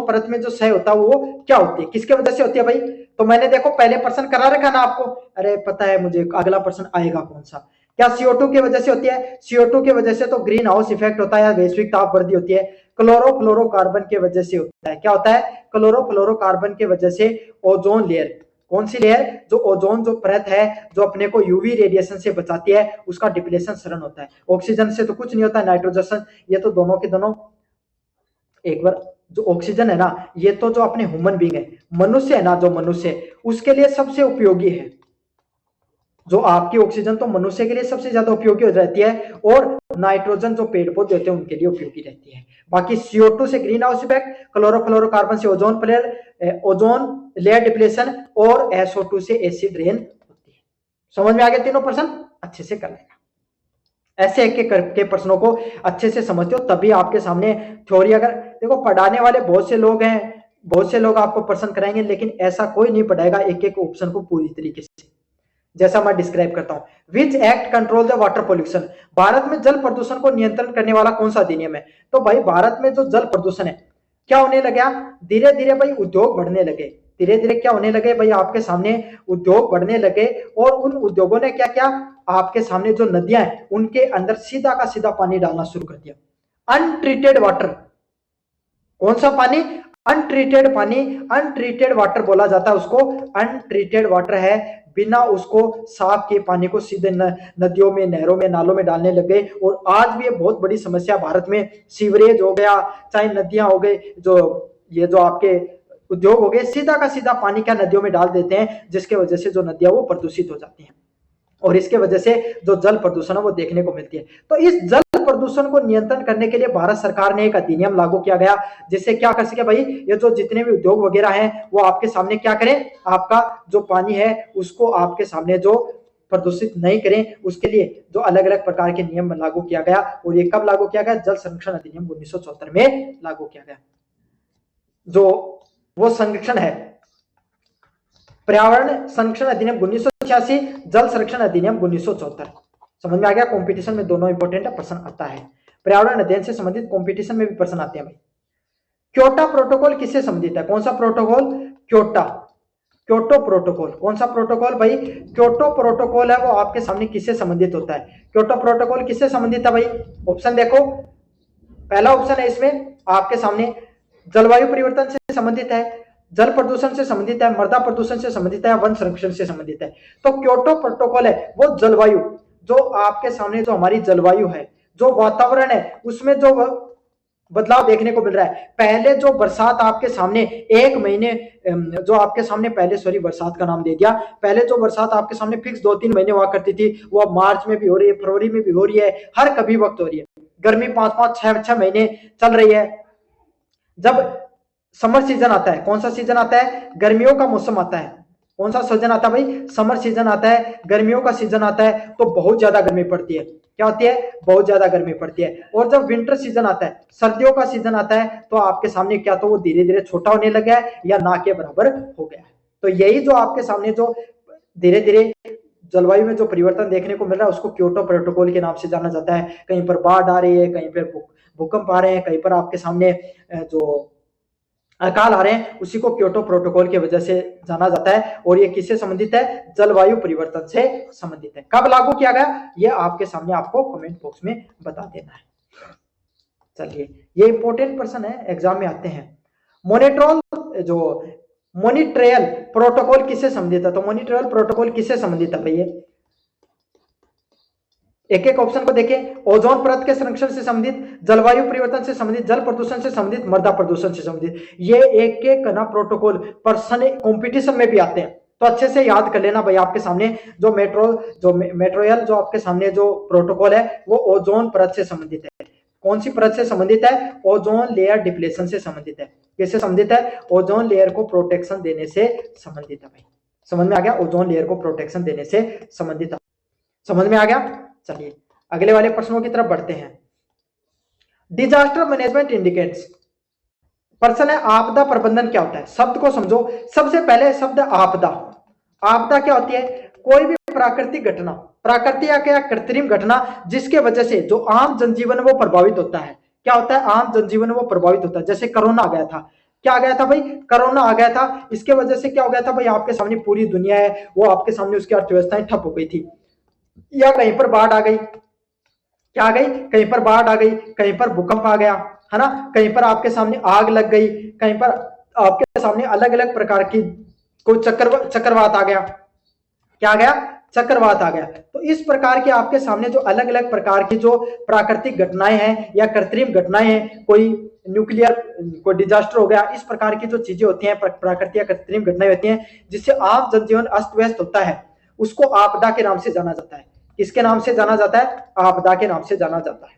परत में जो क्षय होता है वो क्या होती है, किसके वजह से होती है भाई? तो मैंने देखो पहले प्रश्न करा रखा ना आपको, अरे पता है मुझे अगला प्रश्न आएगा कौन सा। क्या CO2 की वजह से होती है? CO2 की वजह से तो ग्रीन हाउस इफेक्ट होता है, वैश्विक ताप वृद्धि होती है। क्लोरोफ्लोरोकार्बन की वजह से होता है। क्या होता है? क्लोरोफ्लोरोकार्बन की वजह से ओजोन लेयर, कौन सी लेयर? जो ओजोन जो परत है जो अपने को यूवी रेडिएशन से बचाती है उसका डिप्लेशन क्षरण होता है। ऑक्सीजन से तो कुछ नहीं होता, नाइट्रोजन, ये तो दोनों के दोनों एक बार, जो ऑक्सीजन है ना ये तो जो अपने ह्यूमन बींग है, मनुष्य है ना, जो मनुष्य उसके लिए सबसे उपयोगी है। जो आपकी ऑक्सीजन तो मनुष्य के लिए सबसे ज्यादा उपयोगी हो रहती है, और नाइट्रोजन जो पेड़ पौधे होते हैं उनके लिए उपयोगी रहती है। बाकी CO2 से ग्रीन हाउस इफेक्ट, क्लोरोफ्लोरोकार्बन से ओजोन लेयर डिप्लेशन, और SO2 से एसिड रेन होती है। समझ में आ गया तीनों प्रश्न? अच्छे से कर लेना। ऐसे एक एक करके प्रश्नों को अच्छे से समझते हो तभी आपके सामने थ्योरी, अगर देखो पढ़ाने वाले बहुत से लोग हैं, बहुत से लोग आपको प्रश्न कराएंगे, लेकिन ऐसा कोई नहीं पढ़ाएगा एक एक ऑप्शन को पूरी तरीके से। जैसा मैं डिस्क्राइब करता हूं, which act control the water pollution? Bharat में जल प्रदूषण को नियंत्रण करने वाला कौन सा अधिनियम है? तो भाई भारत में जो जल प्रदूषण है क्या होने लगा, धीरे धीरे भाई उद्योग बढ़ने लगे, धीरे धीरे क्या होने लगे भाई, आपके सामने उद्योग बढ़ने लगे, और उन उद्योगों ने क्या क्या, आपके सामने जो नदियां हैं उनके अंदर सीधा का सीधा पानी डालना शुरू कर दिया। अनट्रीटेड वाटर, कौन सा पानी? अनट्रीटेड पानी, अनट्रीटेड वाटर बोला जाता है उसको। अनट्रीटेड वाटर है, बिना उसको साफ किए पानी को सीधे नदियों में, नहरों में, नालों में डालने लगे। और आज भी ये बहुत बड़ी समस्या भारत में, सीवरेज हो गया, चाहे नदियां हो गई, जो ये जो आपके उद्योग हो गए, सीधा का सीधा पानी क्या नदियों में डाल देते हैं, जिसके वजह से जो नदियां वो प्रदूषित हो जाती हैं, और इसके वजह से जो जल प्रदूषण है वो देखने को मिलती है। तो इस जल प्रदूषण को नियंत्रण करने के लिए भारत सरकार ने एक अधिनियम लागू किया गया, जिससे क्या कर सके भाई, ये जो जितने भी उद्योग वगैरह हैं वो आपके सामने क्या करें, आपका जो पानी है उसको आपके सामने जो प्रदूषित नहीं करें, उसके लिए जो अलग अलग प्रकार के नियम लागू किया गया। और ये कब लागू किया गया? जल संरक्षण अधिनियम 1974 में लागू किया गया। जो वो संरक्षण है, पर्यावरण संरक्षण अधिनियम 1986, जल संरक्षण अधिनियम 1974। समझ में आ गया। कंपटीशन में दोनों इंपॉर्टेंट है, प्रश्न आता है। पर्यावरण अध्ययन से संबंधित कंपटीशन में भी प्रश्न आते हैं भाई। क्योटो प्रोटोकॉल किससे संबंधित है? कौन सा प्रोटोकॉल? Kyoto protocol. कौन सा प्रोटोकॉल भाई? क्योटो प्रोटोकॉल है, वो आपके सामने किससे संबंधित होता है? क्योटो प्रोटोकॉल किससे संबंधित है भाई? ऑप्शन देखो, पहला ऑप्शन है इसमें आपके सामने जलवायु परिवर्तन से संबंधित है, जल प्रदूषण से संबंधित है, मृदा प्रदूषण से संबंधित है, वन संरक्षण से संबंधित है। तो क्योटो प्रोटोकॉल है वो जलवायु, जो आपके सामने जो हमारी जलवायु है, जो वातावरण है, उसमें जो बदलाव देखने को मिल रहा है। पहले जो बरसात आपके सामने एक महीने, जो आपके सामने पहले, सॉरी बरसात का नाम दे दिया, पहले जो बरसात आपके सामने फिक्स 2-3 महीने हुआ करती थी, वो अब मार्च में भी हो रही है, फरवरी में भी हो रही है, हर कभी वक्त हो रही है। गर्मी 5-5, 6-6 महीने चल रही है। जब समर सीजन आता है, कौन सा सीजन आता है? गर्मियों का मौसम आता है। कौन सा सीजन आता है भाई? समर सीजन आता है, गर्मियों का सीजन आता है, तो बहुत ज्यादा गर्मी पड़ती है। क्या होती है? बहुत ज्यादा गर्मी पड़ती है। और जब विंटर सीजन आता है, सर्दियों का सीजन आता है, तो आपके सामने क्या, तो वो धीरे धीरे छोटा होने लगा है या ना के बराबर हो गया है। तो यही जो आपके सामने जो धीरे धीरे जलवायु में जो परिवर्तन देखने को मिल रहा है, उसको क्योटो प्रोटोकॉल के नाम से जाना जाता है। कहीं पर बाढ़ आ रही है, कहीं पर भूकंप आ रहे हैं, कहीं पर आपके सामने जो अकाल आ रहे हैं, उसी को क्योटो प्रोटोकॉल की वजह से जाना जाता है। और ये किससे संबंधित है? जलवायु परिवर्तन से संबंधित है। कब लागू किया गया, ये आपके सामने आपको कमेंट बॉक्स में बता देना है। चलिए, ये इंपॉर्टेंट प्रश्न है, एग्जाम में आते हैं। मॉनिट्रियल प्रोटोकॉल किससे संबंधित है? तो मॉनिट्रियल प्रोटोकॉल किससे संबंधित है भैया? एक एक ऑप्शन को देखें। ओजोन परत के संरक्षण से संबंधित, जलवायु परिवर्तन से संबंधित, जल प्रदूषण से संबंधित, मृदा प्रदूषण से संबंधित। ये एक एक ना प्रोटोकॉल पर्सन कंपटीशन में भी आते हैं, तो अच्छे से याद कर लेना भाई। आपके सामने जो मेट्रोयल जो आपके सामने जो प्रोटोकॉल है, वो ओजोन परत से संबंधित है। कौन सी परत से संबंधित है? ओजोन लेयर डिप्लेशन से संबंधित है। किससे संबंधित है? ओजोन लेयर को प्रोटेक्शन देने से संबंधित है भाई। समझ में आ गया? ओजोन लेयर को प्रोटेक्शन देने से संबंधित है। समझ में आ गया? चलिए, अगले वाले प्रश्नों की तरफ बढ़ते हैं। डिजास्टर मैनेजमेंट इंडिकेट्स, प्रश्न है आपदा प्रबंधन क्या होता है? शब्द को समझो। सबसे पहले शब्द आपदा। आपदा क्या होती है? कोई भी प्राकृतिक घटना, प्राकृतिक या क्या कृत्रिम घटना, जिसके वजह से जो आम जनजीवन वो प्रभावित होता है। क्या होता है? आम जनजीवन वो प्रभावित होता है। जैसे कोरोना आ गया था, क्या आ गया था भाई? कोरोना आ गया था। इसके वजह से क्या हो गया था भाई? आपके सामने पूरी दुनिया है, वो आपके सामने उसकी अर्थव्यवस्थाएं ठप हो गई थी। या कहीं पर बाढ़ आ गई, क्या आ गई? कहीं पर बाढ़ आ गई, कहीं पर भूकंप आ गया, है ना? कहीं पर आपके सामने आग लग गई, कहीं पर आपके सामने अलग अलग प्रकार की कोई चक्रवात आ गया। क्या आ गया? चक्रवात आ गया। तो इस प्रकार के आपके सामने जो अलग अलग प्रकार की जो प्राकृतिक घटनाएं हैं या कृत्रिम घटनाएं हैं, कोई न्यूक्लियर, कोई डिजास्टर हो गया, इस प्रकार की जो चीजें होती हैं, प्राकृतिक या कृत्रिम घटनाएं होती हैं, जिससे आम जनजीवन अस्त व्यस्त होता है, उसको आपदा के नाम से जाना जाता है। किसके नाम से जाना जाता है? आपदा के नाम से जाना जाता है।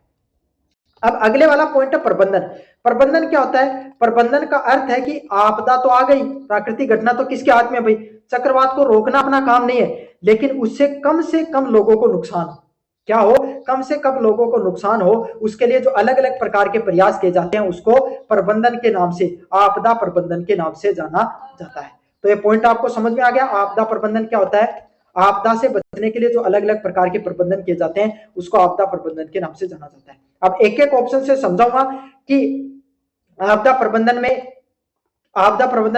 अब अगले वाला पॉइंट है प्रबंधन। प्रबंधन क्या होता है? प्रबंधन का अर्थ है कि आपदा तो आ गई, प्राकृतिक घटना तो किसके हाथ में भाई? चक्रवात को रोकना अपना काम नहीं है, लेकिन उससे कम लोगों को नुकसान हो। क्या हो? कम से कम लोगों को नुकसान हो, उसके लिए जो अलग अलग प्रकार के प्रयास किए जाते हैं, उसको प्रबंधन के नाम से, आपदा प्रबंधन के नाम से जाना जाता है। तो ये पॉइंट आपको समझ में आ गया, आपदा प्रबंधन क्या होता है? आपदा से बचने के लिए जो अलग अलग प्रकार के प्रबंधन किए जाते हैं, उसको आपदा प्रबंधन के नाम से जाना जाता है। अब एक एक ऑप्शन से समझाऊंगा कि आपदा प्रबंधन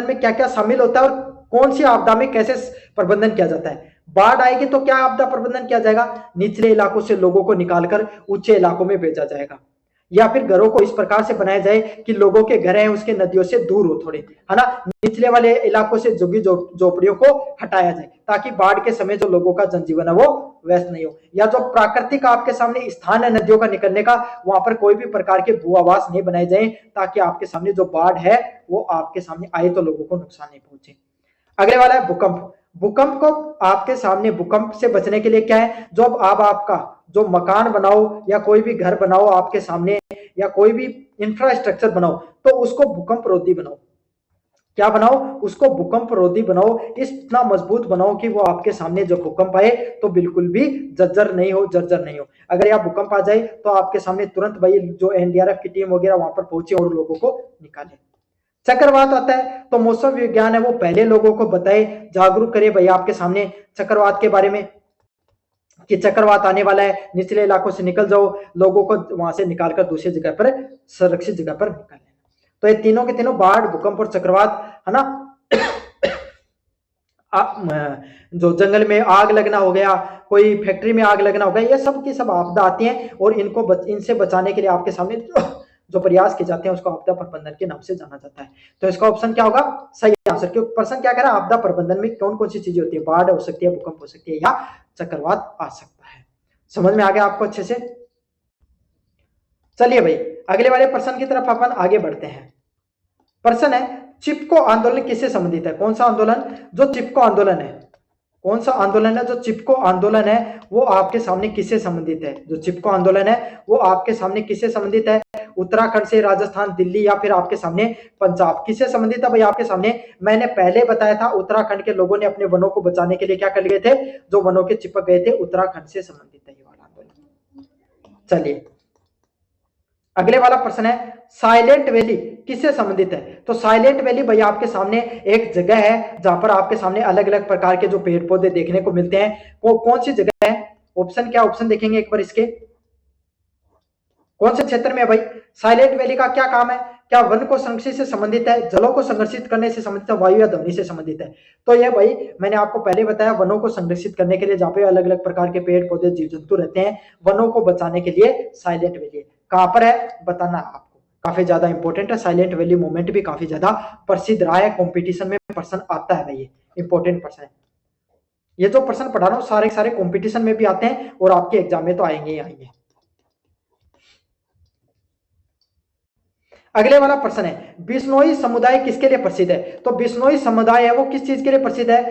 में क्या क्या शामिल होता है और कौन सी आपदा में कैसे प्रबंधन किया जाता है। बाढ़ आएगी तो क्या आपदा प्रबंधन किया जाएगा? निचले इलाकों से लोगों को निकालकर ऊंचे इलाकों में भेजा जाएगा, या फिर घरों को इस प्रकार से बनाया जाए कि लोगों के घर हैं उसके नदियों से दूर हो थोड़े, है ना? निचले वाले इलाकों से झुग्गी झोपड़ियों को हटाया जाए, ताकि बाढ़ के समय जो लोगों का जनजीवन है वो व्यस्त नहीं हो। या जो प्राकृतिक आपके सामने स्थान है नदियों का निकलने का, वहां पर कोई भी प्रकार के भू आवास नहीं बनाए जाए, ताकि आपके सामने जो बाढ़ है वो आपके सामने आए तो लोगों को नुकसान नहीं पहुंचे। अगले वाला है भूकंप। भूकंप को आपके सामने, भूकंप से बचने के लिए क्या है? जो अब आप आपका जो मकान बनाओ या कोई भी घर बनाओ आपके सामने, या कोई भी इंफ्रास्ट्रक्चर बनाओ, तो उसको भूकंप रोधी बनाओ। क्या बनाओ? उसको भूकंप रोधी बनाओ। इतना मजबूत बनाओ कि वो आपके सामने जो भूकंप आए तो बिल्कुल भी जर्जर नहीं हो। अगर यहाँ भूकंप आ जाए तो आपके सामने तुरंत भाई जो एनडीआरएफ की टीम वगैरह वहां पर पहुंचे और लोगों को निकाले। चक्रवात आता है तो मौसम विज्ञान है वो पहले लोगों को बताए, जागरूक करे भाई आपके सामने चक्रवात के बारे में। कि चक्रवात आने वाला है, निचले इलाकों से निकल जाओ, लोगों को वहां से निकालकर दूसरी जगह पर सुरक्षित जगह पर निकाल लेना। तो ये तीनों के तीनों बाढ़, भूकंप और चक्रवात, है ना, जो जंगल में आग लगना हो गया, कोई फैक्ट्री में आग लगना हो गया, ये सब की सब आपदा आती हैं और इनसे बचाने के लिए आपके सामने जो प्रयास किए जाते हैं उसको आपदा प्रबंधन के नाम से जाना जाता है। तो इसका ऑप्शन क्या होगा, सही आंसर। क्योंकि प्रश्न क्या कह रहा है, आपदा प्रबंधन में कौन कौन सी चीजें होती है, बाढ़ हो सकती है, भूकंप हो सकती है या चक्रवात आ सकता है। समझ में आ गया आपको अच्छे से। चलिए भाई अगले वाले प्रश्न की तरफ अपन आगे बढ़ते हैं। प्रश्न है, चिपको आंदोलन किससे संबंधित है? कौन सा आंदोलन? जो चिपको आंदोलन है, कौन सा आंदोलन है? जो चिपको आंदोलन है वो आपके सामने किससे संबंधित है? जो चिपको आंदोलन है वो आपके सामने किससे संबंधित है? उत्तराखंड से, राजस्थान, दिल्ली या फिर आपके सामने पंजाब? किससे संबंधित है भाई आपके सामने? मैंने पहले बताया था उत्तराखंड के लोगों ने अपने वनों को बचाने के लिए क्या कर लिए थे, जो वनों के चिपक गए थे, उत्तराखंड से संबंधित है ये वाला आंदोलन। चलिए अगले वाला प्रश्न है, साइलेंट वैली किससे संबंधित है? तो साइलेंट वैली भैया आपके सामने एक जगह है जहां पर आपके सामने अलग अलग प्रकार के जो पेड़ पौधे देखने को मिलते हैं, वो कौन सी जगह है? ऑप्शन क्या, ऑप्शन देखेंगे एक बार इसके, कौन से क्षेत्र में है भाई? साइलेंट वैली का क्या काम है? क्या वन को संरक्षित से संबंधित है, जलों को संरक्षित करने से संबंधित है, वायु या ध्वनि से संबंधित है? तो ये भाई मैंने आपको पहले बताया, वनों को संरक्षित करने के लिए, जहाँ पे अलग अलग प्रकार के पेड़ पौधे जीव जंतु रहते हैं, वनों को बचाने के लिए साइलेंट वैली। कहां पर है बताना आपको, काफी ज्यादा इंपॉर्टेंट है। साइलेंट वैली मूवमेंट भी काफी ज्यादा प्रसिद्ध रहा है, कॉम्पिटिशन में प्रश्न आता है भाई, ये इंपॉर्टेंट प्रश्न है। ये जो प्रश्न पढ़ा रहा हूँ सारे सारे कॉम्पिटिशन में भी आते हैं और आपके एग्जाम में तो आएंगे ही आएंगे। अगले वाला प्रश्न है, बिश्नोई समुदाय किसके लिए प्रसिद्ध है? तो बिश्नोई समुदाय है वो किस चीज के लिए प्रसिद्ध है?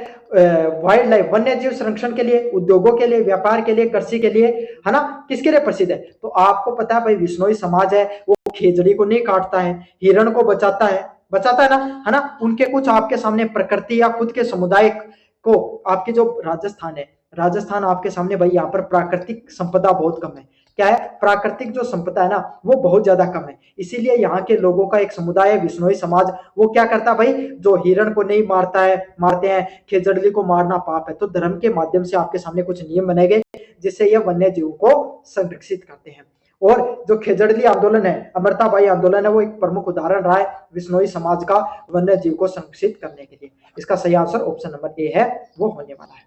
वाइल्ड लाइफ, वन्य जीव संरक्षण के लिए, उद्योगों के लिए, व्यापार के लिए, कृषि के लिए, है ना, किसके लिए प्रसिद्ध है? तो आपको पता है भाई बिश्नोई समाज है वो खेजड़ी को नहीं काटता है, हिरण को बचाता है, बचाता है ना, उनके कुछ आपके सामने प्रकृति या खुद के समुदाय को, आपके जो राजस्थान है, राजस्थान आपके सामने भाई यहाँ पर प्राकृतिक संपदा बहुत कम है। क्या है? प्राकृतिक जो संपदा है ना वो बहुत ज्यादा कम है, इसीलिए यहाँ के लोगों का एक समुदाय है बिश्नोई समाज, वो क्या करता है भाई, जो हिरण को नहीं मारता है, मारते हैं, खेजड़ली को मारना पाप है, तो धर्म के माध्यम से आपके सामने कुछ नियम बनाए गए जिससे यह वन्य जीव को संरक्षित करते हैं। और जो खेजड़ली आंदोलन है, अमरता बाई आंदोलन है, वो एक प्रमुख उदाहरण रहा है बिश्नोई समाज का वन्य जीव को संरक्षित करने के लिए। इसका सही आंसर ऑप्शन नंबर ए है, वो होने वाला है।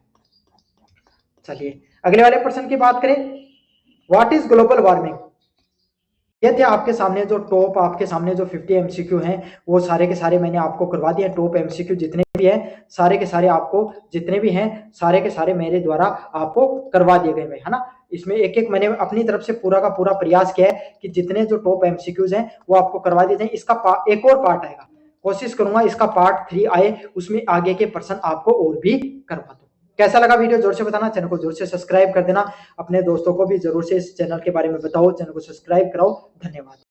चलिए अगले वाले प्रश्न की बात करें, व्हाट इज ग्लोबल वार्मिंग? ये थे आपके सामने जो टॉप, आपके सामने जो 50 एमसीक्यू हैं वो सारे के सारे मैंने आपको करवा दिए। टॉप एमसीक्यू जितने भी हैं सारे के सारे आपको, जितने भी हैं सारे के सारे मेरे द्वारा आपको करवा दिए गए हैं, है ना। इसमें एक एक मैंने अपनी तरफ से पूरा का पूरा प्रयास किया है कि जितने जो टॉप एमसीक्यूज हैं वो आपको करवा दिए जाए। इसका एक और पार्ट आएगा, कोशिश करूंगा इसका पार्ट 3 आए, उसमें आगे के प्रश्न आपको और भी करवा दूं। कैसा लगा वीडियो जोर से बताना, चैनल को जोर से सब्सक्राइब कर देना, अपने दोस्तों को भी जरूर से इस चैनल के बारे में बताओ, चैनल को सब्सक्राइब कराओ। धन्यवाद।